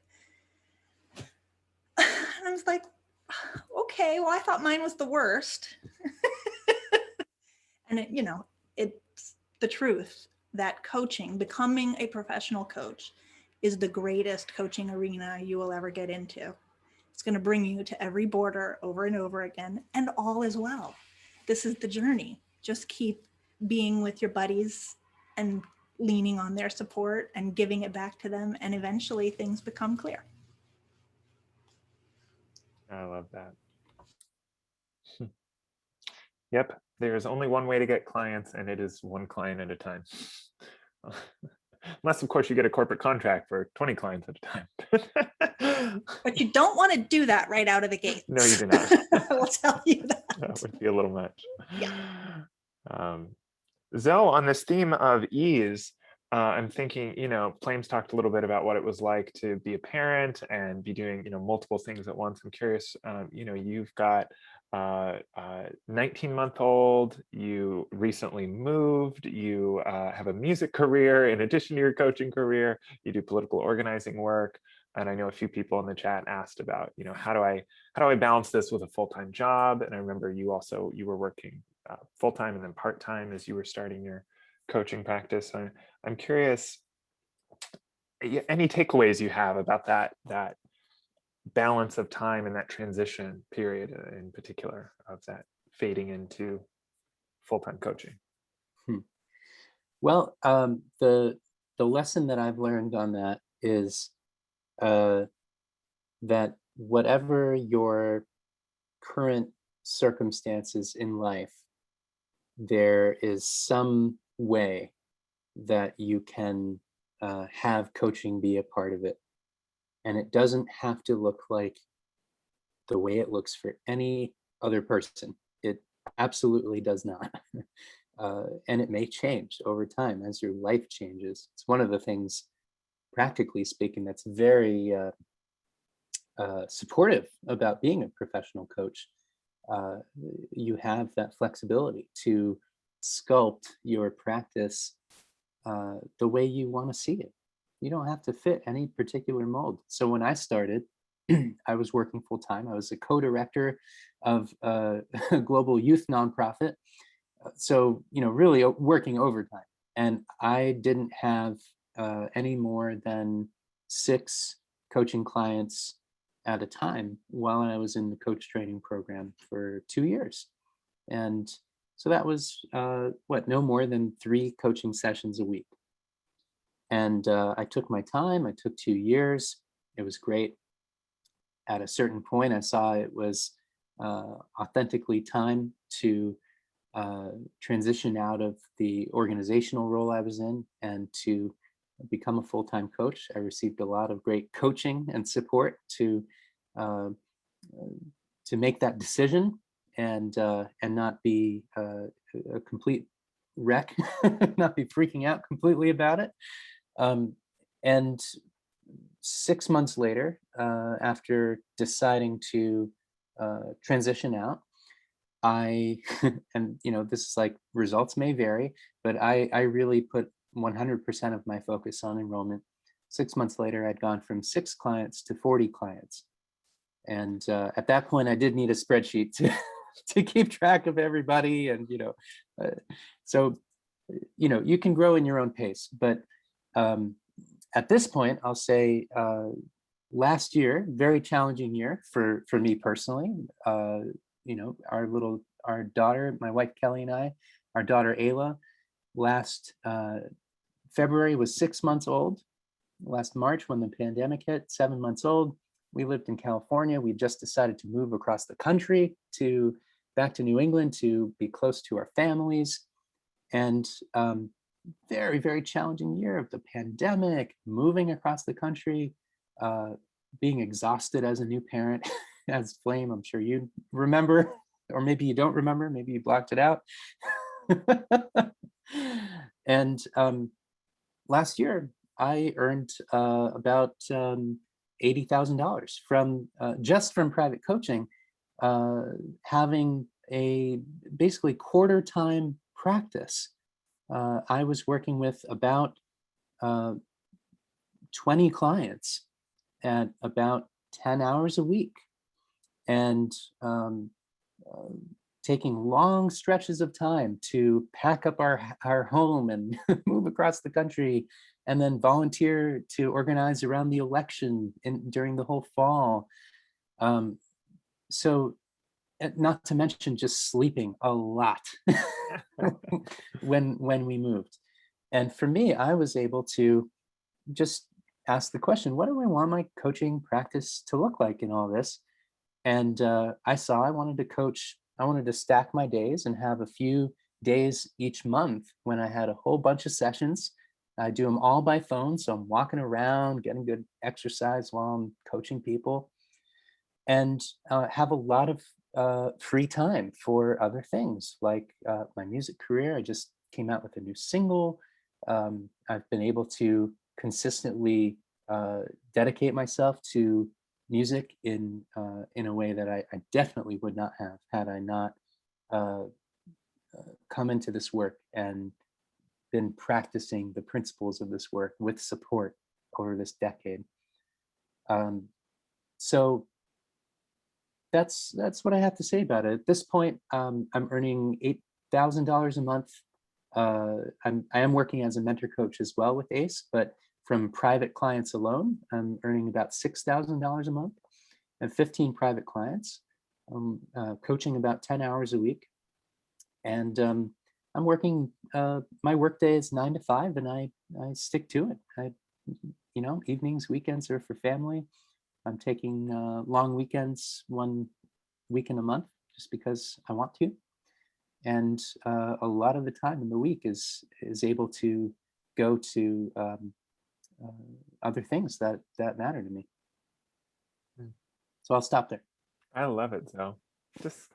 And I was like, okay, well, I thought mine was the worst. And it, you know, it's the truth that coaching, becoming a professional coach, is the greatest coaching arena you will ever get into. It's going to bring you to every border over and over again, and all is well. This is the journey. Just keep being with your buddies and leaning on their support and giving it back to them, and eventually things become clear. I love that. Yep, there's only one way to get clients, and it is one client at a time. Unless, of course, you get a corporate contract for 20 clients at a time. But you don't want to do that right out of the gate. No, you do not. I'll tell you that. That would be a little much. Yeah. Zoe, on this theme of ease, I'm thinking, you know, Flame's talked a little bit about what it was like to be a parent and be doing, you know, multiple things at once. I'm curious, you know, you've got a 19-month-old, you recently moved, you have a music career in addition to your coaching career, you do political organizing work. And I know a few people in the chat asked about, you know, how do I balance this with a full-time job? And I remember you were working full-time and then part-time as you were starting your coaching practice. I'm curious, any takeaways you have about that balance of time and that transition period in particular of that fading into full-time coaching? Well, the lesson that I've learned on that is that whatever your current circumstances in life, there is some way that you can have coaching be a part of it. And it doesn't have to look like the way it looks for any other person. It absolutely does not. And it may change over time as your life changes. It's one of the things, practically speaking, that's very supportive about being a professional coach. You have that flexibility to sculpt your practice the way you want to see it. You don't have to fit any particular mold. So when I started, I was working full time. I was a co-director of a global youth nonprofit. So, you know, really working overtime. And I didn't have any more than 6 coaching clients at a time while I was in the coach training program for 2 years. And so that was no more than 3 coaching sessions a week. And I took my time. I took 2 years. It was great. At a certain point, I saw it was authentically time to transition out of the organizational role I was in and to become a full-time coach. I received a lot of great coaching and support to make that decision and not be a complete wreck, not be freaking out completely about it. And 6 months later, after deciding to transition out, I, and you know, this is like, results may vary, but I really put 100% of my focus on enrollment. 6 months later, I'd gone from 6 clients to 40 clients. And at that point, I did need a spreadsheet to keep track of everybody. And, you know, so, you know, you can grow in your own pace. But at this point, I'll say last year, very challenging year for me personally. You know, our daughter, my wife Kelly and I, our daughter Ayla, last February was 6 months old. Last March, when the pandemic hit, 7 months old. We lived in California. We just decided to move across the country back to New England to be close to our families. And very, very challenging year of the pandemic, moving across the country, being exhausted as a new parent. As Flame, I'm sure you remember, or maybe you don't remember, maybe you blocked it out. And last year, I earned about $80,000 from just from private coaching, having a basically quarter-time practice. I was working with about 20 clients at about 10 hours a week, and taking long stretches of time to pack up our home and move across the country, and then volunteer to organize around the election during the whole fall. So not to mention just sleeping a lot when we moved. And for me, I was able to just ask the question, what do I want my coaching practice to look like in all this? And I wanted to coach, I wanted to stack my days and have a few days each month when I had a whole bunch of sessions. I do them all by phone, so I'm walking around, getting good exercise while I'm coaching people, and have a lot of free time for other things, like my music career. I just came out with a new single. I've been able to consistently dedicate myself to music in a way that I definitely would not have had I not come into this work and been practicing the principles of this work with support over this decade. So that's what I have to say about it. At this point, I'm earning $8,000 a month. I am working as a mentor coach as well with ACE, but from private clients alone, I'm earning about $6,000 a month. I have 15 private clients. I'm coaching about 10 hours a week. And I'm working, my workday is 9 to 5, and I stick to it. Evenings, weekends are for family. I'm taking long weekends, 1 week in a month, just because I want to. And a lot of the time in the week is able to go to other things that matter to me. So I'll stop there. I love it, though. Just,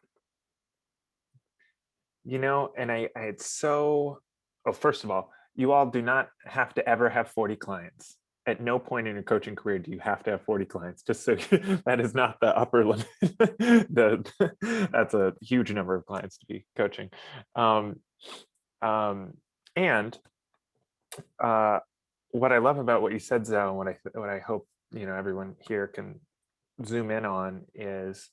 and it's so, first of all, you all do not have to ever have 40 clients. At no point in your coaching career do you have to have 40 clients, just so that is not the upper limit. That's a huge number of clients to be coaching. And what I love about what you said, Zoe, and what I hope everyone here can zoom in on is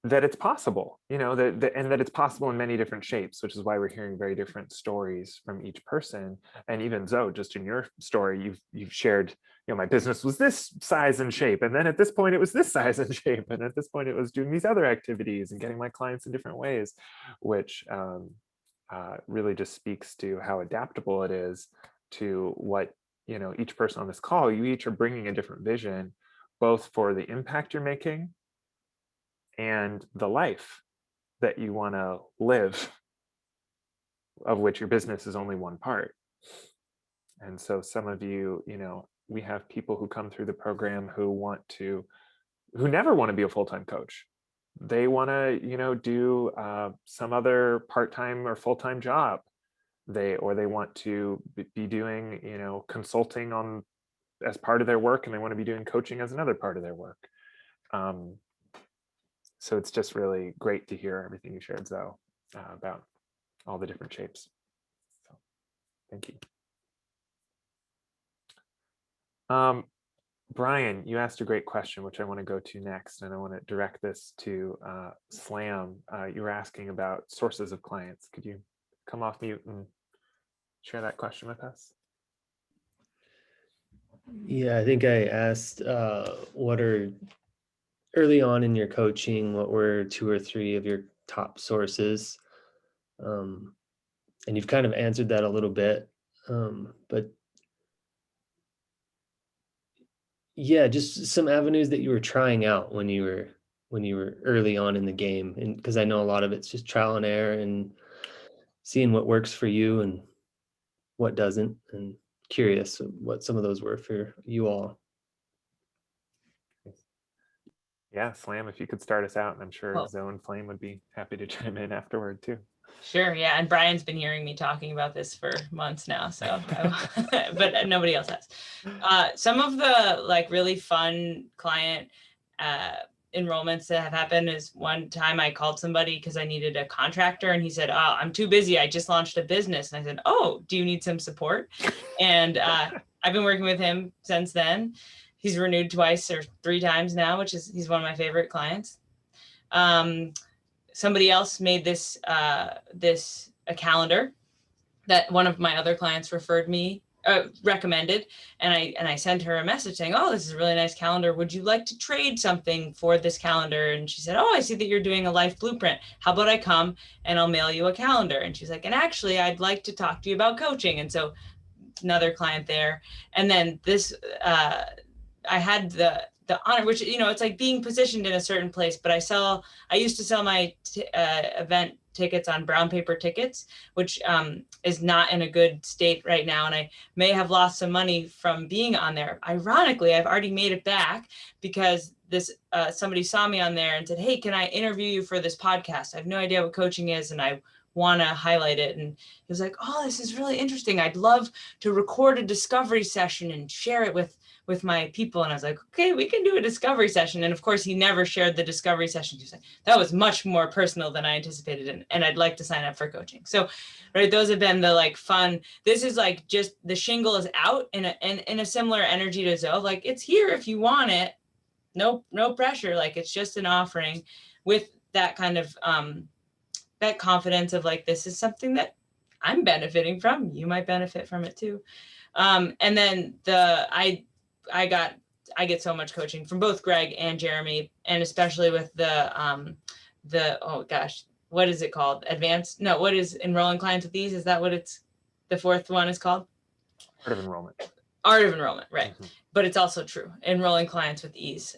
that it's possible, and that it's possible in many different shapes, which is why we're hearing very different stories from each person. And even Zoe, just in your story, you've shared, my business was this size and shape, and then at this point it was this size and shape, and at this point it was doing these other activities and getting my clients in different ways, which really just speaks to how adaptable it is to what each person on this call. You each are bringing a different vision, both for the impact you're making and the life that you want to live, of which your business is only one part. And so some of you, we have people who come through the program who never want to be a full-time coach. They want to, do some other part-time or full-time job. They want to be doing, consulting as part of their work, and they want to be doing coaching as another part of their work. So it's just really great to hear everything you shared, Zoe, about all the different shapes. So thank you. Brian, you asked a great question, which I want to go to next, and I want to direct this to Slam. You were asking about sources of clients. Could you come off mute and share that question with us? Yeah, I think I asked early on in your coaching, what were 2 or 3 of your top sources? and you've kind of answered that a little bit. But yeah, just some avenues that you were trying out when you were early on in the game. And because I know a lot of it's just trial and error and seeing what works for you and what doesn't, and curious what some of those were for you all. Yeah, Slam, if you could start us out, and I'm sure Well- Zoe and Flame would be happy to chime in afterward too. Sure, yeah, and Brian's been hearing me talking about this for months now, so but nobody else has. Some of the like really fun client enrollments that have happened is one time I called somebody because I needed a contractor, and he said, "Oh, I'm too busy. I just launched a business." And I said, "Oh, do you need some support?" And I've been working with him since then. He's renewed twice or 3 times now, which is he's one of my favorite clients. Somebody else made this a calendar that one of my other clients recommended, and I sent her a message saying, "Oh, this is a really nice calendar. Would you like to trade something for this calendar?" And she said, "Oh, I see that you're doing a life blueprint. How about I come and I'll mail you a calendar?" And she's like, "And actually, I'd like to talk to you about coaching." And so another client there, and then this I had the honor, which, you know, it's like being positioned in a certain place, but I used to sell my event tickets on brown paper tickets, which is not in a good state right now. And I may have lost some money from being on there. Ironically, I've already made it back because this somebody saw me on there and said, "Hey, can I interview you for this podcast? I have no idea what coaching is, and I want to highlight it." And he was like, "Oh, this is really interesting. I'd love to record a discovery session and share it with my people." And I was like, "Okay, we can do a discovery session." And of course, he never shared the discovery session. He was like, "That was much more personal than I anticipated, and I'd like to sign up for coaching." So, right, those have been the like fun. This is like just the shingle is out in a similar energy to Zoe. Like, it's here if you want it. No pressure. Like, it's just an offering with that kind of that confidence of like, this is something that I'm benefiting from. You might benefit from it too. And then I get so much coaching from both Greg and Jeremy, and especially with the oh gosh, what is it called? What is enrolling clients with ease? Is that what it's the fourth one is called? Art of Enrollment. Art of Enrollment, right. Mhm. But it's also true, enrolling clients with ease.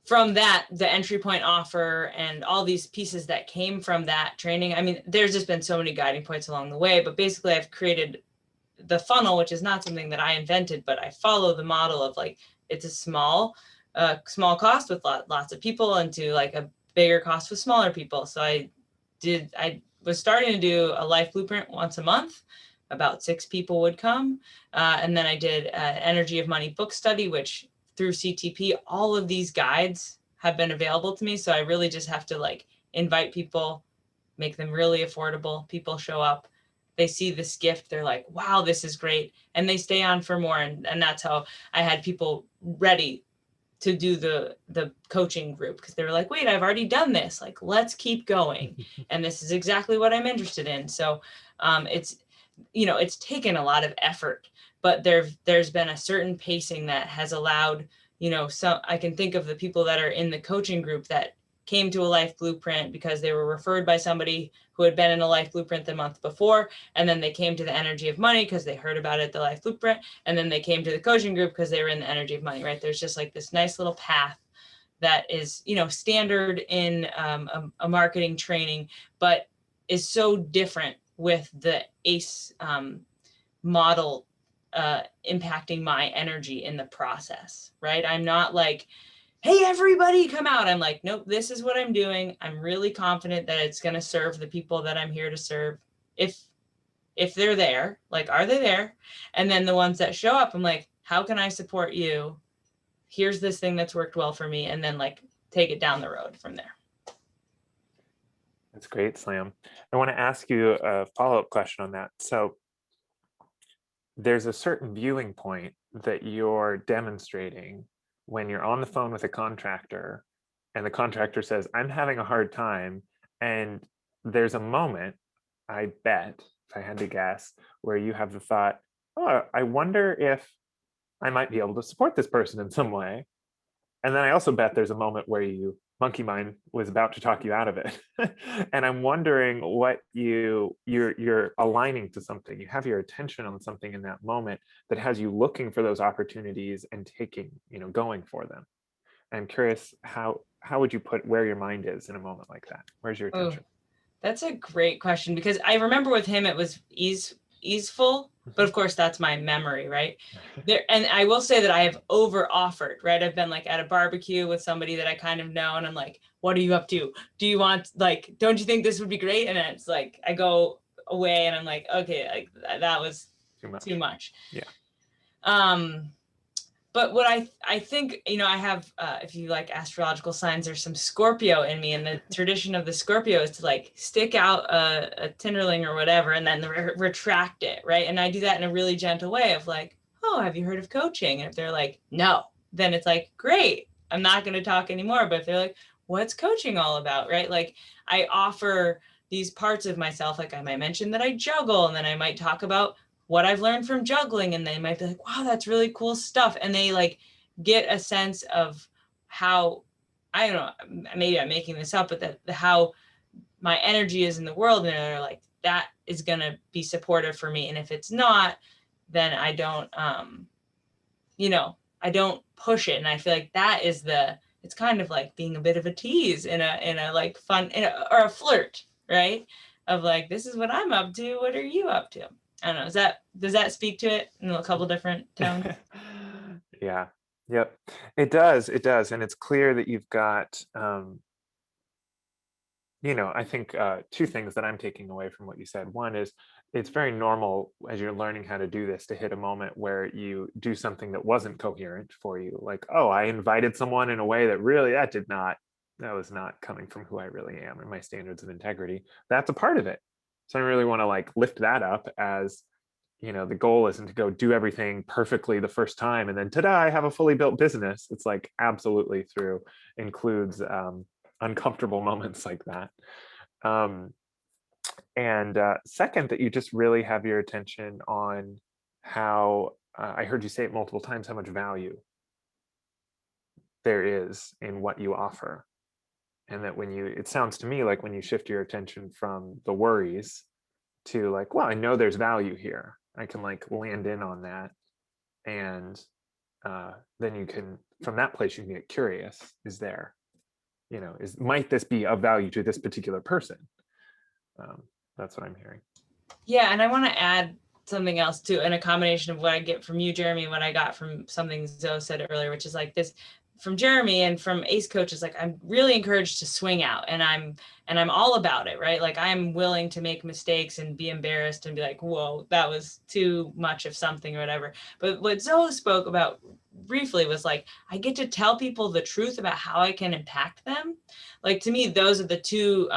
From that, the entry point offer and all these pieces that came from that training. I mean, there's just been so many guiding points along the way, but basically I've created the funnel, which is not something that I invented, but I follow the model of like, it's a small cost with lots of people into like a bigger cost with smaller people. So I was starting to do a life blueprint once a month. About 6 people would come. And then I did an energy of money book study, which through CTP, all of these guides have been available to me. So I really just have to like invite people, make them really affordable. People show up, they see this gift, they're like, "Wow, this is great." And they stay on for more. And that's how I had people ready to do the coaching group, because they were like, "Wait, I've already done this. Like, let's keep going." And this is exactly what I'm interested in. So it's, you know, it's taken a lot of effort, but there's been a certain pacing that has allowed, you know, so I can think of the people that are in the coaching group that came to a life blueprint because they were referred by somebody who had been in a life blueprint the month before. And then they came to the energy of money because they heard about it at the life blueprint. And then they came to the coaching group because they were in the energy of money, right? There's just like this nice little path that is, you know, standard in a marketing training, but is so different with the ACE model impacting my energy in the process, right? I'm not like, "Hey, everybody come out." I'm like, "Nope, this is what I'm doing. I'm really confident that it's going to serve the people that I'm here to serve. If they're there, like, are they there?" And then the ones that show up, I'm like, "How can I support you? Here's this thing that's worked well for me." And then like take it down the road from there. That's great, Slam. I want to ask you a follow-up question on that. So there's a certain viewing point that you're demonstrating when you're on the phone with a contractor and the contractor says, "I'm having a hard time." And there's a moment, I bet, if I had to guess, where you have the thought, "Oh, I wonder if I might be able to support this person in some way." And then I also bet there's a moment where you monkey mind was about to talk you out of it. And I'm wondering what you're aligning to something. You have your attention on something in that moment that has you looking for those opportunities and taking, going for them. I'm curious, how would you put where your mind is in a moment like that? Where's your Oh, attention? that's a great question, because I remember with him it was easeful, but of course that's my memory, right? There, and I will say that I have over offered, right? I've been like at a barbecue with somebody that I kind of know, and I'm like, what are you up to? Do you want, like, don't you think this would be great? And it's like I go away and I'm like, okay, like that was too much. Yeah. But what I think, I have, if you like astrological signs, there's some Scorpio in me, and the tradition of the Scorpio is to like stick out a tinderling or whatever, and then retract it, right? And I do that in a really gentle way of like, oh, have you heard of coaching? And if they're like, no, then it's like, great, I'm not going to talk anymore. But if they're like, what's coaching all about, right? Like I offer these parts of myself, like I might mention that I juggle, and then I might talk about what I've learned from juggling, and they might be like, wow, that's really cool stuff. And they like get a sense of how, I don't know, maybe I'm making this up, but how my energy is in the world. And they're like, that is going to be supportive for me. And if it's not, then I don't, I don't push it. And I feel like that is it's kind of like being a bit of a tease in a like fun, or a flirt, right? Of like, this is what I'm up to. What are you up to? I don't know. Does that speak to it in a couple different tones? Yeah. Yep. It does. It does. And it's clear that you've got, I think two things that I'm taking away from what you said. One is it's very normal as you're learning how to do this to hit a moment where you do something that wasn't coherent for you. Like, oh, I invited someone in a way that really, that was not coming from who I really am and my standards of integrity. That's a part of it. So I really want to like lift that up as, the goal isn't to go do everything perfectly the first time and then ta-da, I have a fully built business. It's like absolutely includes uncomfortable moments like that. And second, that you just really have your attention on how, I heard you say it multiple times, how much value there is in what you offer. And that it sounds to me like when you shift your attention from the worries to like, well, I know there's value here. I can like land in on that. And then you can, from that place, you can get curious. Might this be of value to this particular person? That's what I'm hearing. Yeah, and I want to add something else too, in a combination of what I get from you, Jeremy, and what I got from something Zoe said earlier, which is like this from Jeremy and from ACE coaches. Like I'm really encouraged to swing out, and I'm all about it, right? Like I'm willing to make mistakes and be embarrassed and be like, whoa, that was too much of something or whatever. But what Zoe spoke about briefly was like, I get to tell people the truth about how I can impact them. Like to me, those are the two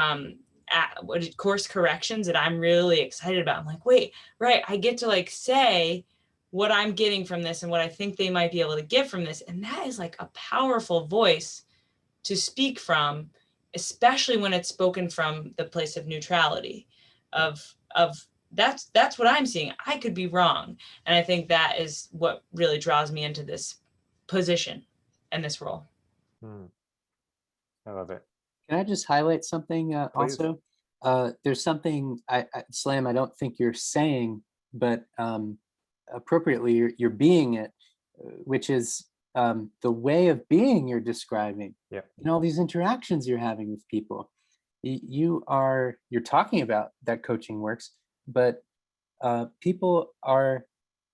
course corrections that I'm really excited about. I'm like, wait, right, I get to like say what I'm getting from this and what I think they might be able to get from this. And that is like a powerful voice to speak from, especially when it's spoken from the place of neutrality, of that's what I'm seeing. I could be wrong. And I think that is what really draws me into this position and this role. I love it. Can I just highlight something also? There's something, Slam, I don't think you're saying, but appropriately you're being it, which is the way of being you're describing. Yeah. All these interactions you're having with people. You're talking about that coaching works, but people are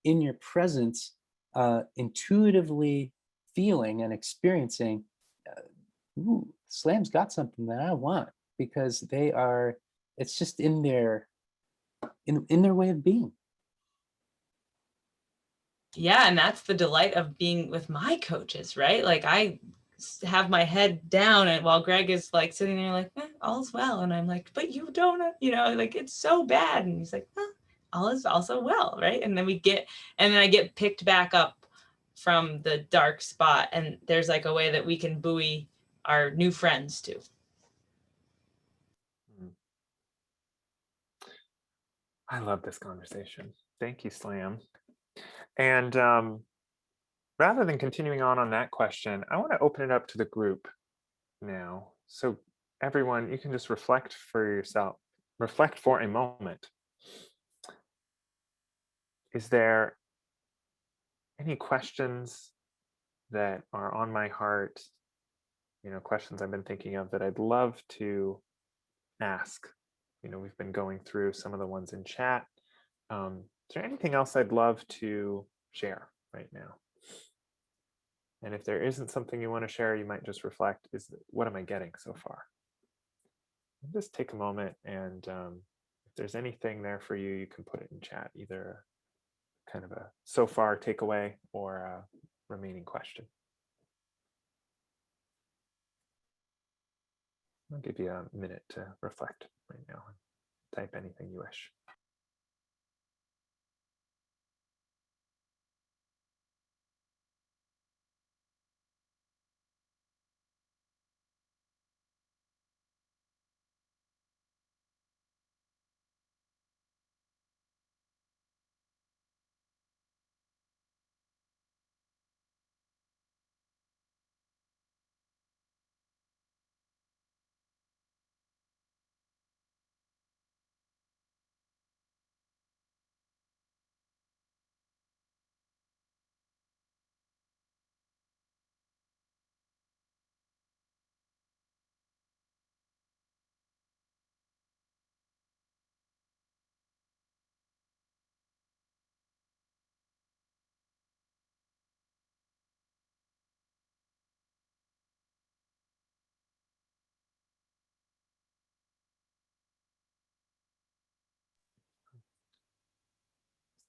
in your presence intuitively feeling and experiencing, ooh, Slam's got something that I want, because it's just in their way of being. Yeah, and that's the delight of being with my coaches, right? Like I have my head down, and while Greg is like sitting there like, all's well. And I'm like, but you don't, like it's so bad. And he's like, all is also well, right? And then I get picked back up from the dark spot. And there's like a way that we can buoy our new friends too. I love this conversation. Thank you, Slam. And rather than continuing on that question, I want to open it up to the group. now. So everyone, you can just reflect for yourself, reflect for a moment. Is there any questions that are on my heart, questions I've been thinking of that I'd love to ask? We've been going through some of the ones in chat. Is there anything else I'd love to share right now? And if there isn't something you want to share, you might just reflect, what am I getting so far? And just take a moment, and if there's anything there for you, you can put it in chat, either kind of a so far takeaway or a remaining question. I'll give you a minute to reflect right now and type anything you wish.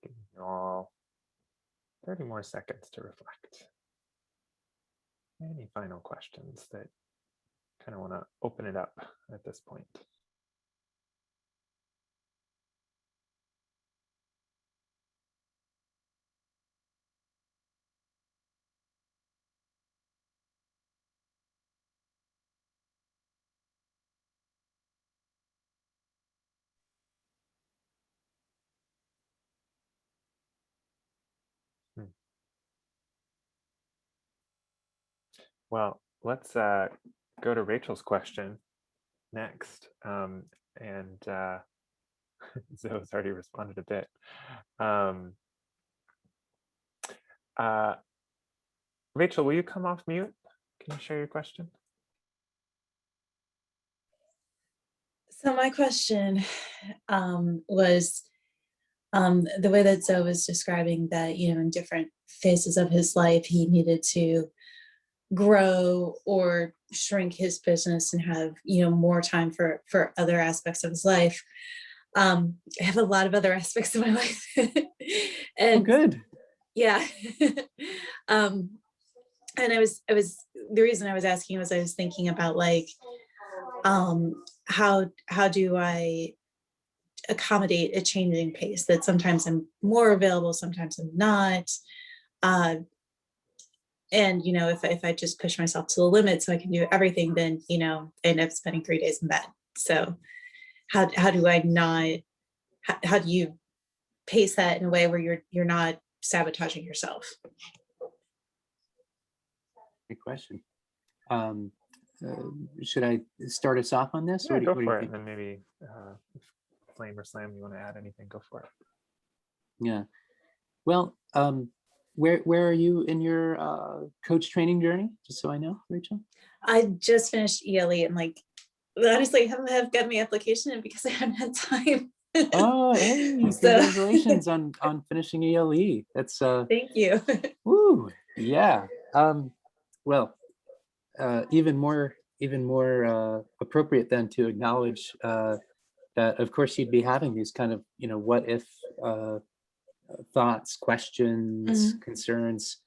Give you all 30 more seconds to reflect. Any final questions that kind of want to open it up at this point? Well, let's go to Rachel's question next. And Zoe's already responded a bit. Rachel, will you come off mute? Can you share your question? So my question was the way that Zoe was describing that, in different phases of his life, he needed to grow or shrink his business and have, more time for other aspects of his life. I have a lot of other aspects of my life. And good. yeah. And I was the reason I was asking was I was thinking about how do I accommodate a changing pace, that sometimes I'm more available, sometimes I'm not. And if I just push myself to the limit so I can do everything, then I end up spending 3 days in bed. So how do I not, how do you pace that in a way where you're not sabotaging yourself? Good question. Should I start us off on this? Yeah, go do you for it. think? And then maybe if Flame or Slam, you want to add anything, go for it. Yeah. Well, where are you in your coach training journey? Just so I know, Rachel. I just finished ELE and honestly, I haven't gotten my application in because I haven't had time. Oh, hey, congratulations on finishing ELE. That's Thank you. woo, yeah. Well, even more appropriate then to acknowledge that of course you'd be having these kind of what if thoughts, questions, concerns,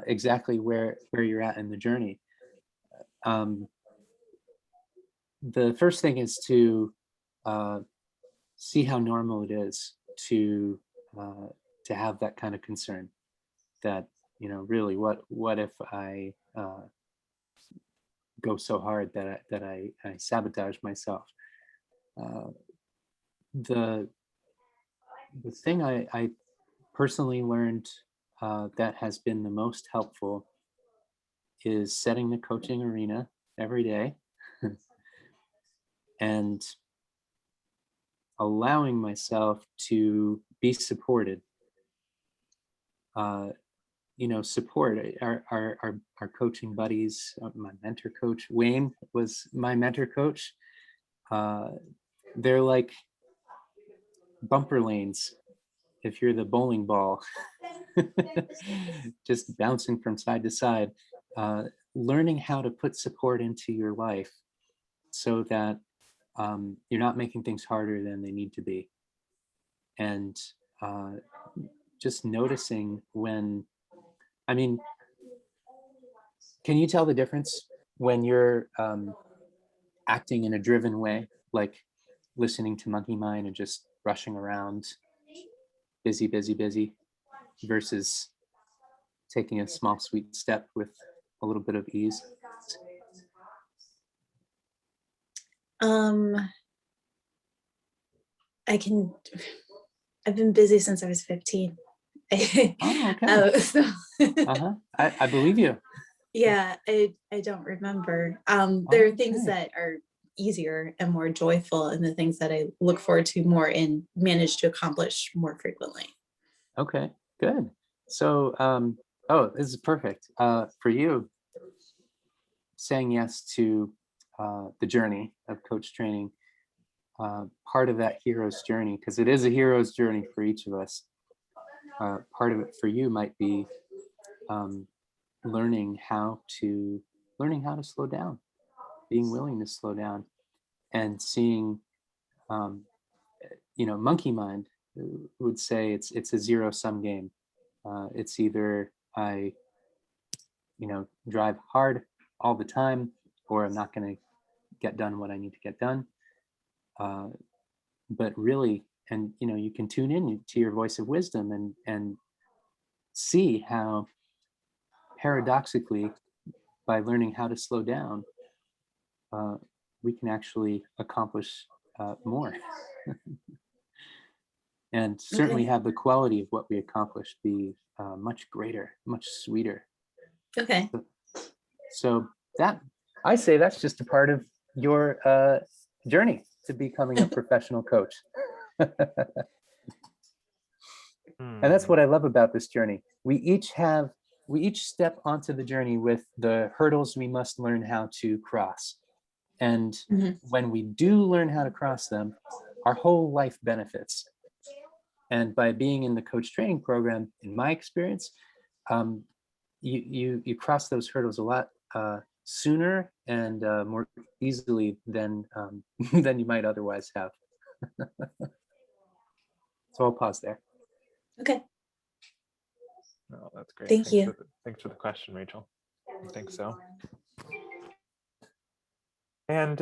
exactly where you're at in the journey. The first thing is to see how normal it is to have that kind of concern, that really what if I go so hard that I sabotage myself. The thing I personally learned that has been the most helpful is setting the coaching arena every day and allowing myself to be supported. Support our coaching buddies. My mentor coach, Wayne, was my mentor coach. They're like bumper lanes if you're the bowling ball, just bouncing from side to side. Learning how to put support into your life so that you're not making things harder than they need to be. And just noticing when, can you tell the difference when you're acting in a driven way, like listening to Monkey Mind and just rushing around, busy, versus taking a small, sweet step with a little bit of ease? I've been busy since I was 15. Oh, okay. I believe you. Yeah, I don't remember. There are things that are easier and more joyful, and the things that I look forward to more and manage to accomplish more frequently. Okay, good. So, this is perfect. For you, saying yes to the journey of coach training, part of that hero's journey, because it is a hero's journey for each of us. Part of it for you might be learning how to slow down, being willing to slow down, and seeing, Monkey Mind would say it's a zero-sum game. It's either I, drive hard all the time, or I'm not going to get done what I need to get done. But really, and you can tune in to your voice of wisdom and see how paradoxically, by learning how to slow down, we can actually accomplish more. And certainly have the quality of what we accomplish be much greater, much sweeter. Okay. So that, I say, that's just a part of your journey to becoming a professional coach. And that's what I love about this journey. We each step onto the journey with the hurdles we must learn how to cross. And when we do learn how to cross them, our whole life benefits. And by being in the coach training program, in my experience, you cross those hurdles a lot sooner and more easily than you might otherwise have. So I'll pause there. Okay. Oh, that's great. Thanks you. Thanks for the question, Rachel. I think so. And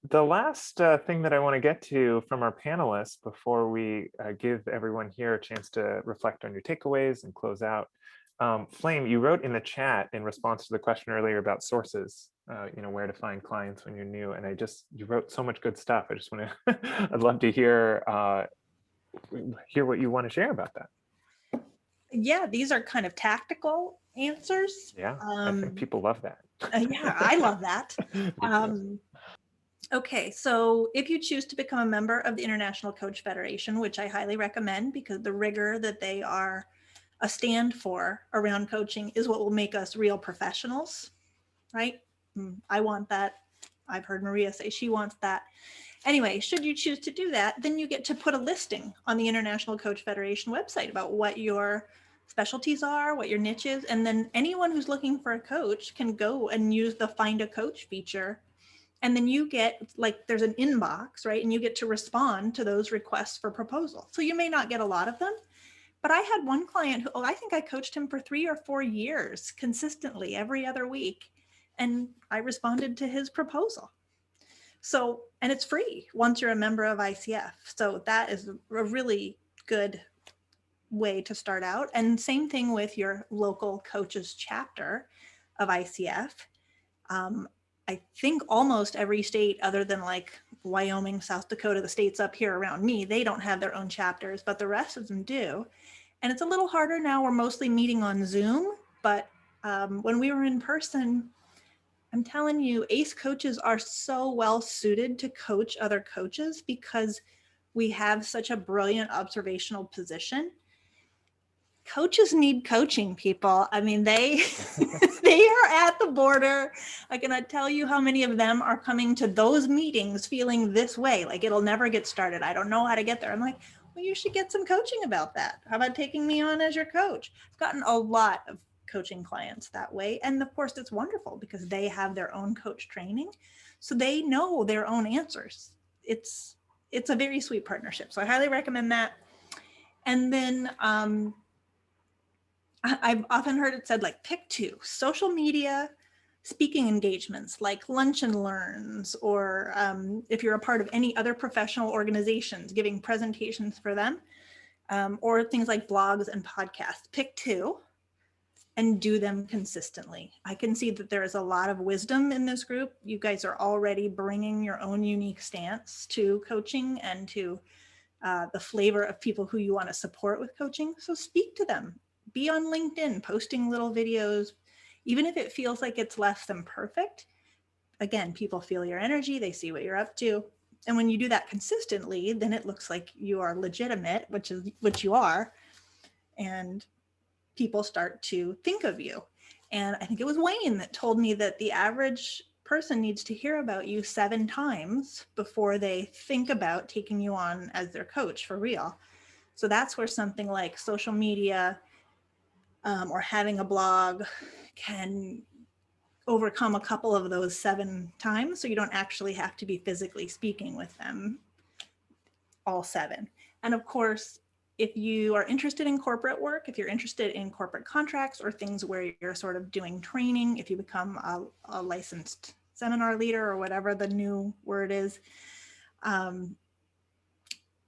the last thing that I want to get to from our panelists before we give everyone here a chance to reflect on your takeaways and close out. Flame, you wrote in the chat in response to the question earlier about sources, where to find clients when you're new. And you wrote so much good stuff. I just want to, I'd love to hear what you want to share about that. Yeah, these are kind of tactical answers. Yeah, I think people love that. Yeah, I love that. Okay, so if you choose to become a member of the International Coach Federation, which I highly recommend because the rigor that they are a stand for around coaching is what will make us real professionals, right? I want that. I've heard Maria say she wants that. Anyway, should you choose to do that, then you get to put a listing on the International Coach Federation website about what your specialties are, what your niche is, and then anyone who's looking for a coach can go and use the Find a Coach feature. And then you get, there's an inbox, right? And you get to respond to those requests for proposal. So you may not get a lot of them, but I had one client who, I think I coached him for 3 or 4 years consistently every other week. And I responded to his proposal. So, and it's free once you're a member of ICF. So that is a really good way to start out. And same thing with your local coaches chapter of ICF. I think almost every state other than Wyoming, South Dakota, the states up here around me, they don't have their own chapters, but the rest of them do. And it's a little harder now. We're mostly meeting on Zoom, but when we were in person, I'm telling you, ACE coaches are so well suited to coach other coaches because we have such a brilliant observational position. Coaches need coaching, people. I mean, they they are at the border. I cannot tell you how many of them are coming to those meetings feeling this way, like it'll never get started. I don't know how to get there. I'm like, well, you should get some coaching about that. How about taking me on as your coach? I've gotten a lot of coaching clients that way. And of course, it's wonderful because they have their own coach training. So they know their own answers. It's a very sweet partnership. So I highly recommend that. And then I've often heard it said, like, pick two: social media, speaking engagements like lunch and learns, or if you're a part of any other professional organizations, giving presentations for them, or things like blogs and podcasts. Pick two and do them consistently. I can see that there is a lot of wisdom in this group. You guys are already bringing your own unique stance to coaching and to the flavor of people who you want to support with coaching. So speak to them. Be on LinkedIn, posting little videos, even if it feels like it's less than perfect. Again, people feel your energy, they see what you're up to. And when you do that consistently, then it looks like you are legitimate, which you are. And people start to think of you. And I think it was Wayne that told me that the average person needs to hear about you 7 times before they think about taking you on as their coach for real. So that's where something like social media or having a blog can overcome a couple of those 7 times. So you don't actually have to be physically speaking with them all 7. And of course, if you are interested in corporate work, if you're interested in corporate contracts or things where you're sort of doing training, if you become a licensed seminar leader or whatever the new word is,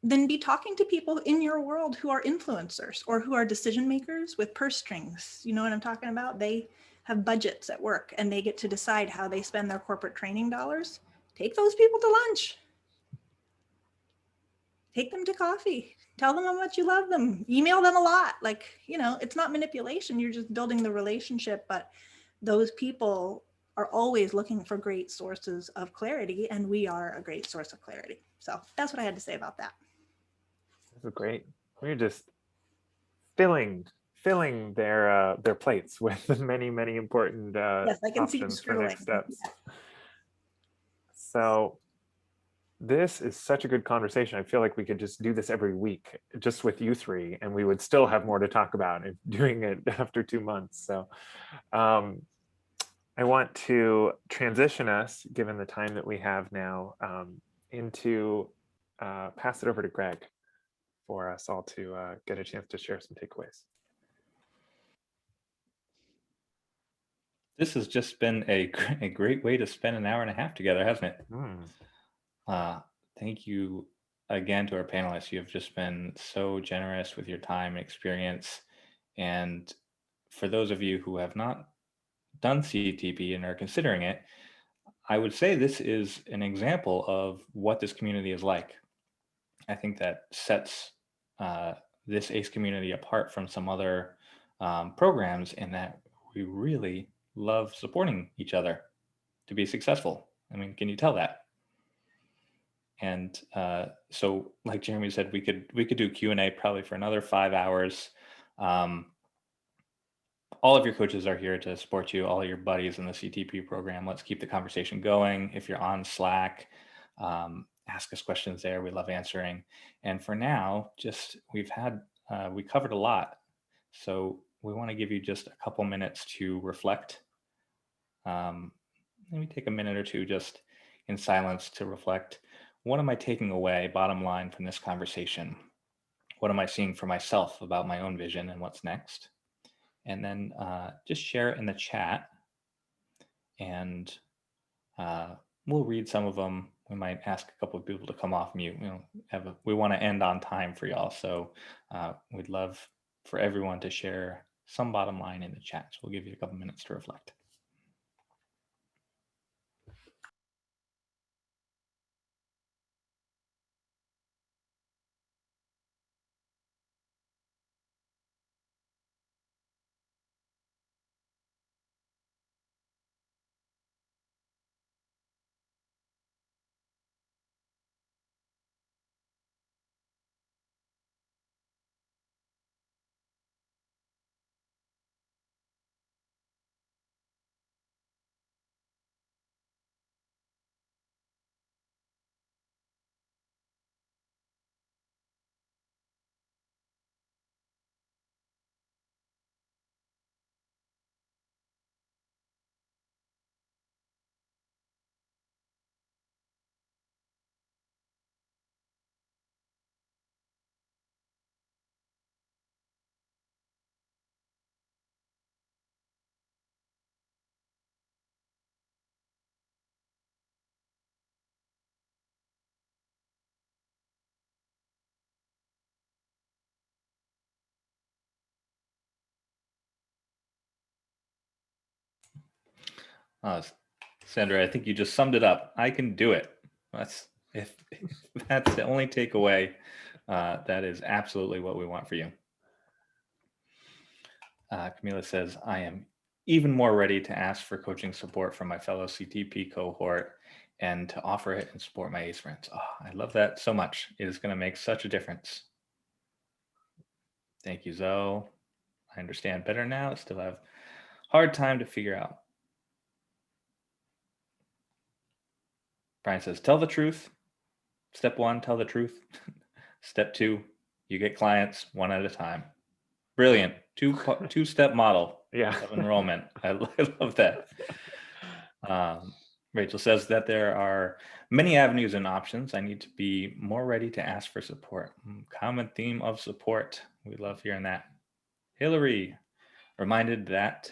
then be talking to people in your world who are influencers or who are decision makers with purse strings. You know what I'm talking about? They have budgets at work and they get to decide how they spend their corporate training dollars. Take those people to lunch. Take them to coffee. Tell them how much you love them. Email them a lot. Like, you know, it's not manipulation. You're just building the relationship. But those people are always looking for great sources of clarity, and we are a great source of clarity. So that's what I had to say about that. This is great. We're just filling their plates with many important Yes, I can see you options for scribbling. next steps. So this is such a good conversation. I feel like we could just do this every week, just with you 3, and we would still have more to talk about if doing it after 2 months. So I want to transition us, given the time that we have now, into pass it over to Greg for us all to get a chance to share some takeaways. This has just been a great way to spend an hour and a half together, hasn't it? Thank you again to our panelists. You have just been so generous with your time and experience. And for those of you who have not done CTP and are considering it, I would say this is an example of what this community is like. I think that sets this ACE community apart from some other programs in that we really love supporting each other to be successful. I mean, can you tell that? And so, like Jeremy said, we could do Q&A probably for another 5 hours. All of your coaches are here to support you, all of your buddies in the CTP program. Let's keep the conversation going. If you're on Slack, ask us questions there. We love answering. And for now, we covered a lot. So we want to give you just a couple minutes to reflect. Maybe take a minute or two just in silence to reflect. What am I taking away, bottom line, from this conversation? What am I seeing for myself about my own vision and what's next? And then just share it in the chat, and we'll read some of them. We might ask a couple of people to come off mute. We want to end on time for y'all, so we'd love for everyone to share some bottom line in the chat. So we'll give you a couple minutes to reflect. Sandra, I think you just summed it up. I can do it. If that's the only takeaway, that is absolutely what we want for you. Camila says, I am even more ready to ask for coaching support from my fellow CTP cohort and to offer it and support my ACE friends. Oh, I love that so much. It is going to make such a difference. Thank you, Zoe. I understand better now. Still have hard time to figure out. Brian says, tell the truth. Step 1, tell the truth. Step 2, you get clients one at a time. Brilliant. Two-step model of enrollment. I love that. Rachel says that there are many avenues and options. I need to be more ready to ask for support. Common theme of support. We love hearing that. Hillary, reminded that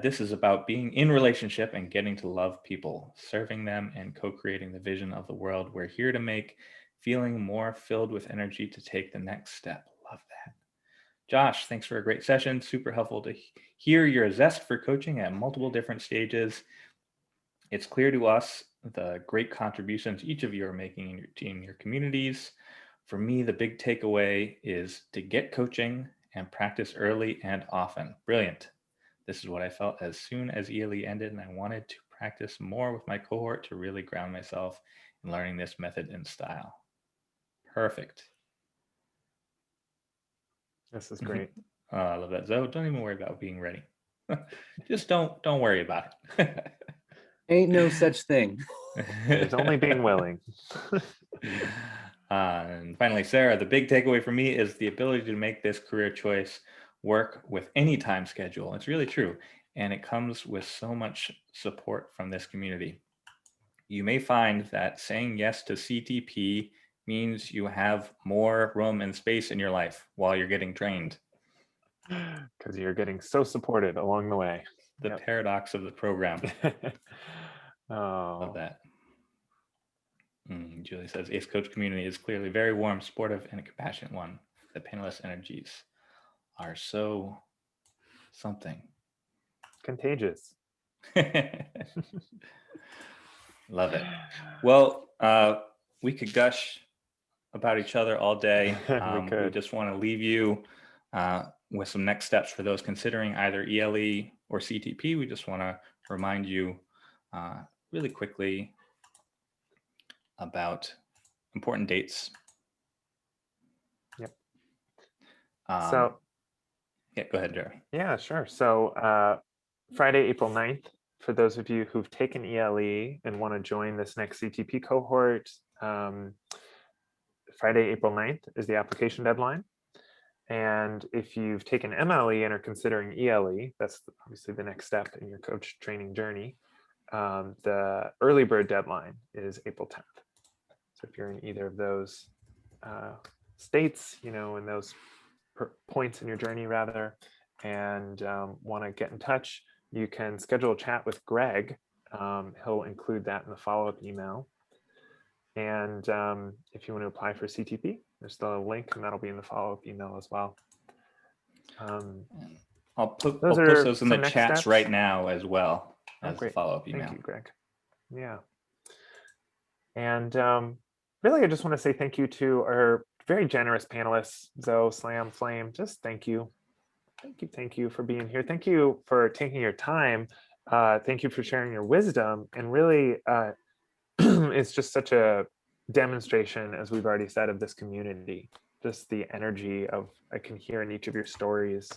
this is about being in relationship and getting to love people, serving them and co-creating the vision of the world we're here to make, feeling more filled with energy to take the next step. Love that. Josh, thanks for a great session. Super helpful to hear your zest for coaching at multiple different stages. It's clear to us the great contributions each of you are making in your team, your communities. For me, the big takeaway is to get coaching and practice early and often. Brilliant. This is what I felt as soon as ELE ended, and I wanted to practice more with my cohort to really ground myself in learning this method and style. Perfect. This is great. I love that. Zoe, don't even worry about being ready. Just don't worry about it. Ain't no such thing. There's only being willing. And finally, Sarah, the big takeaway for me is the ability to make this career choice work with any time schedule. It's really true. And it comes with so much support from this community. You may find that saying yes to CTP means you have more room and space in your life while you're getting trained. Because you're getting so supported along the way. The paradox of the program. Oh, Love that. Julie says, ACE coach community is clearly very warm, supportive, and a compassionate one. The panelist energies are so something. Contagious. Love it. Well, we could gush about each other all day. We just want to leave you with some next steps for those considering either ELE or CTP. We just want to remind you really quickly about important dates. Yep. So, yeah, go ahead, Jeremy. Yeah, sure. So Friday, April 9th, for those of you who've taken ELE and want to join this next CTP cohort, Friday, April 9th is the application deadline. And if you've taken MLE and are considering ELE, that's obviously the next step in your coach training journey. The early bird deadline is April 10th. So if you're in either of those states, in those points in your journey rather, and want to get in touch, you can schedule a chat with Greg. He'll include that in the follow-up email. And if you want to apply for CTP, there's the link, and that'll be in the follow-up email as well. I'll post those in the chats steps right now as well as the follow-up email. Thank you, Greg. Yeah. And really, I just want to say thank you to our very generous panelists, Zoe, Slam, Flame. Just thank you. Thank you for being here. Thank you for taking your time. Thank you for sharing your wisdom. And really, it's just such a demonstration, as we've already said, of this community. Just the energy of, I can hear in each of your stories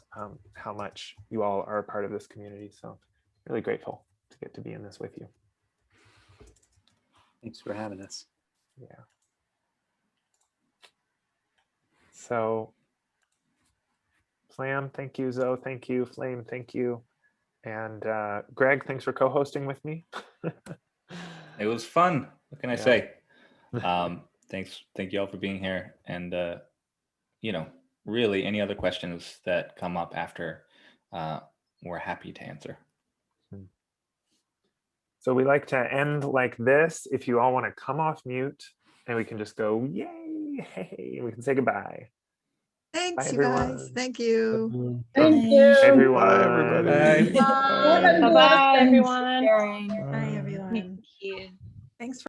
how much you all are a part of this community. So really grateful to get to be in this with you. Thanks for having us. Yeah. So Slam, thank you. Zoe, thank you. Flame, thank you. And Greg, thanks for co-hosting with me. It was fun. What can I say? Thanks. Thank you all for being here. And, really any other questions that come up after, we're happy to answer. So we like to end like this. If you all want to come off mute and we can just go, yay, hey, we can say goodbye. Thanks, Bye, you guys. everyone. Thank you. Everyone. Thank Bye. you. Everyone. Bye, everybody. Bye. Bye. Bye, Bye-bye, everyone. everyone. Sharing. Bye, Bye. everyone. Thank you. Thanks for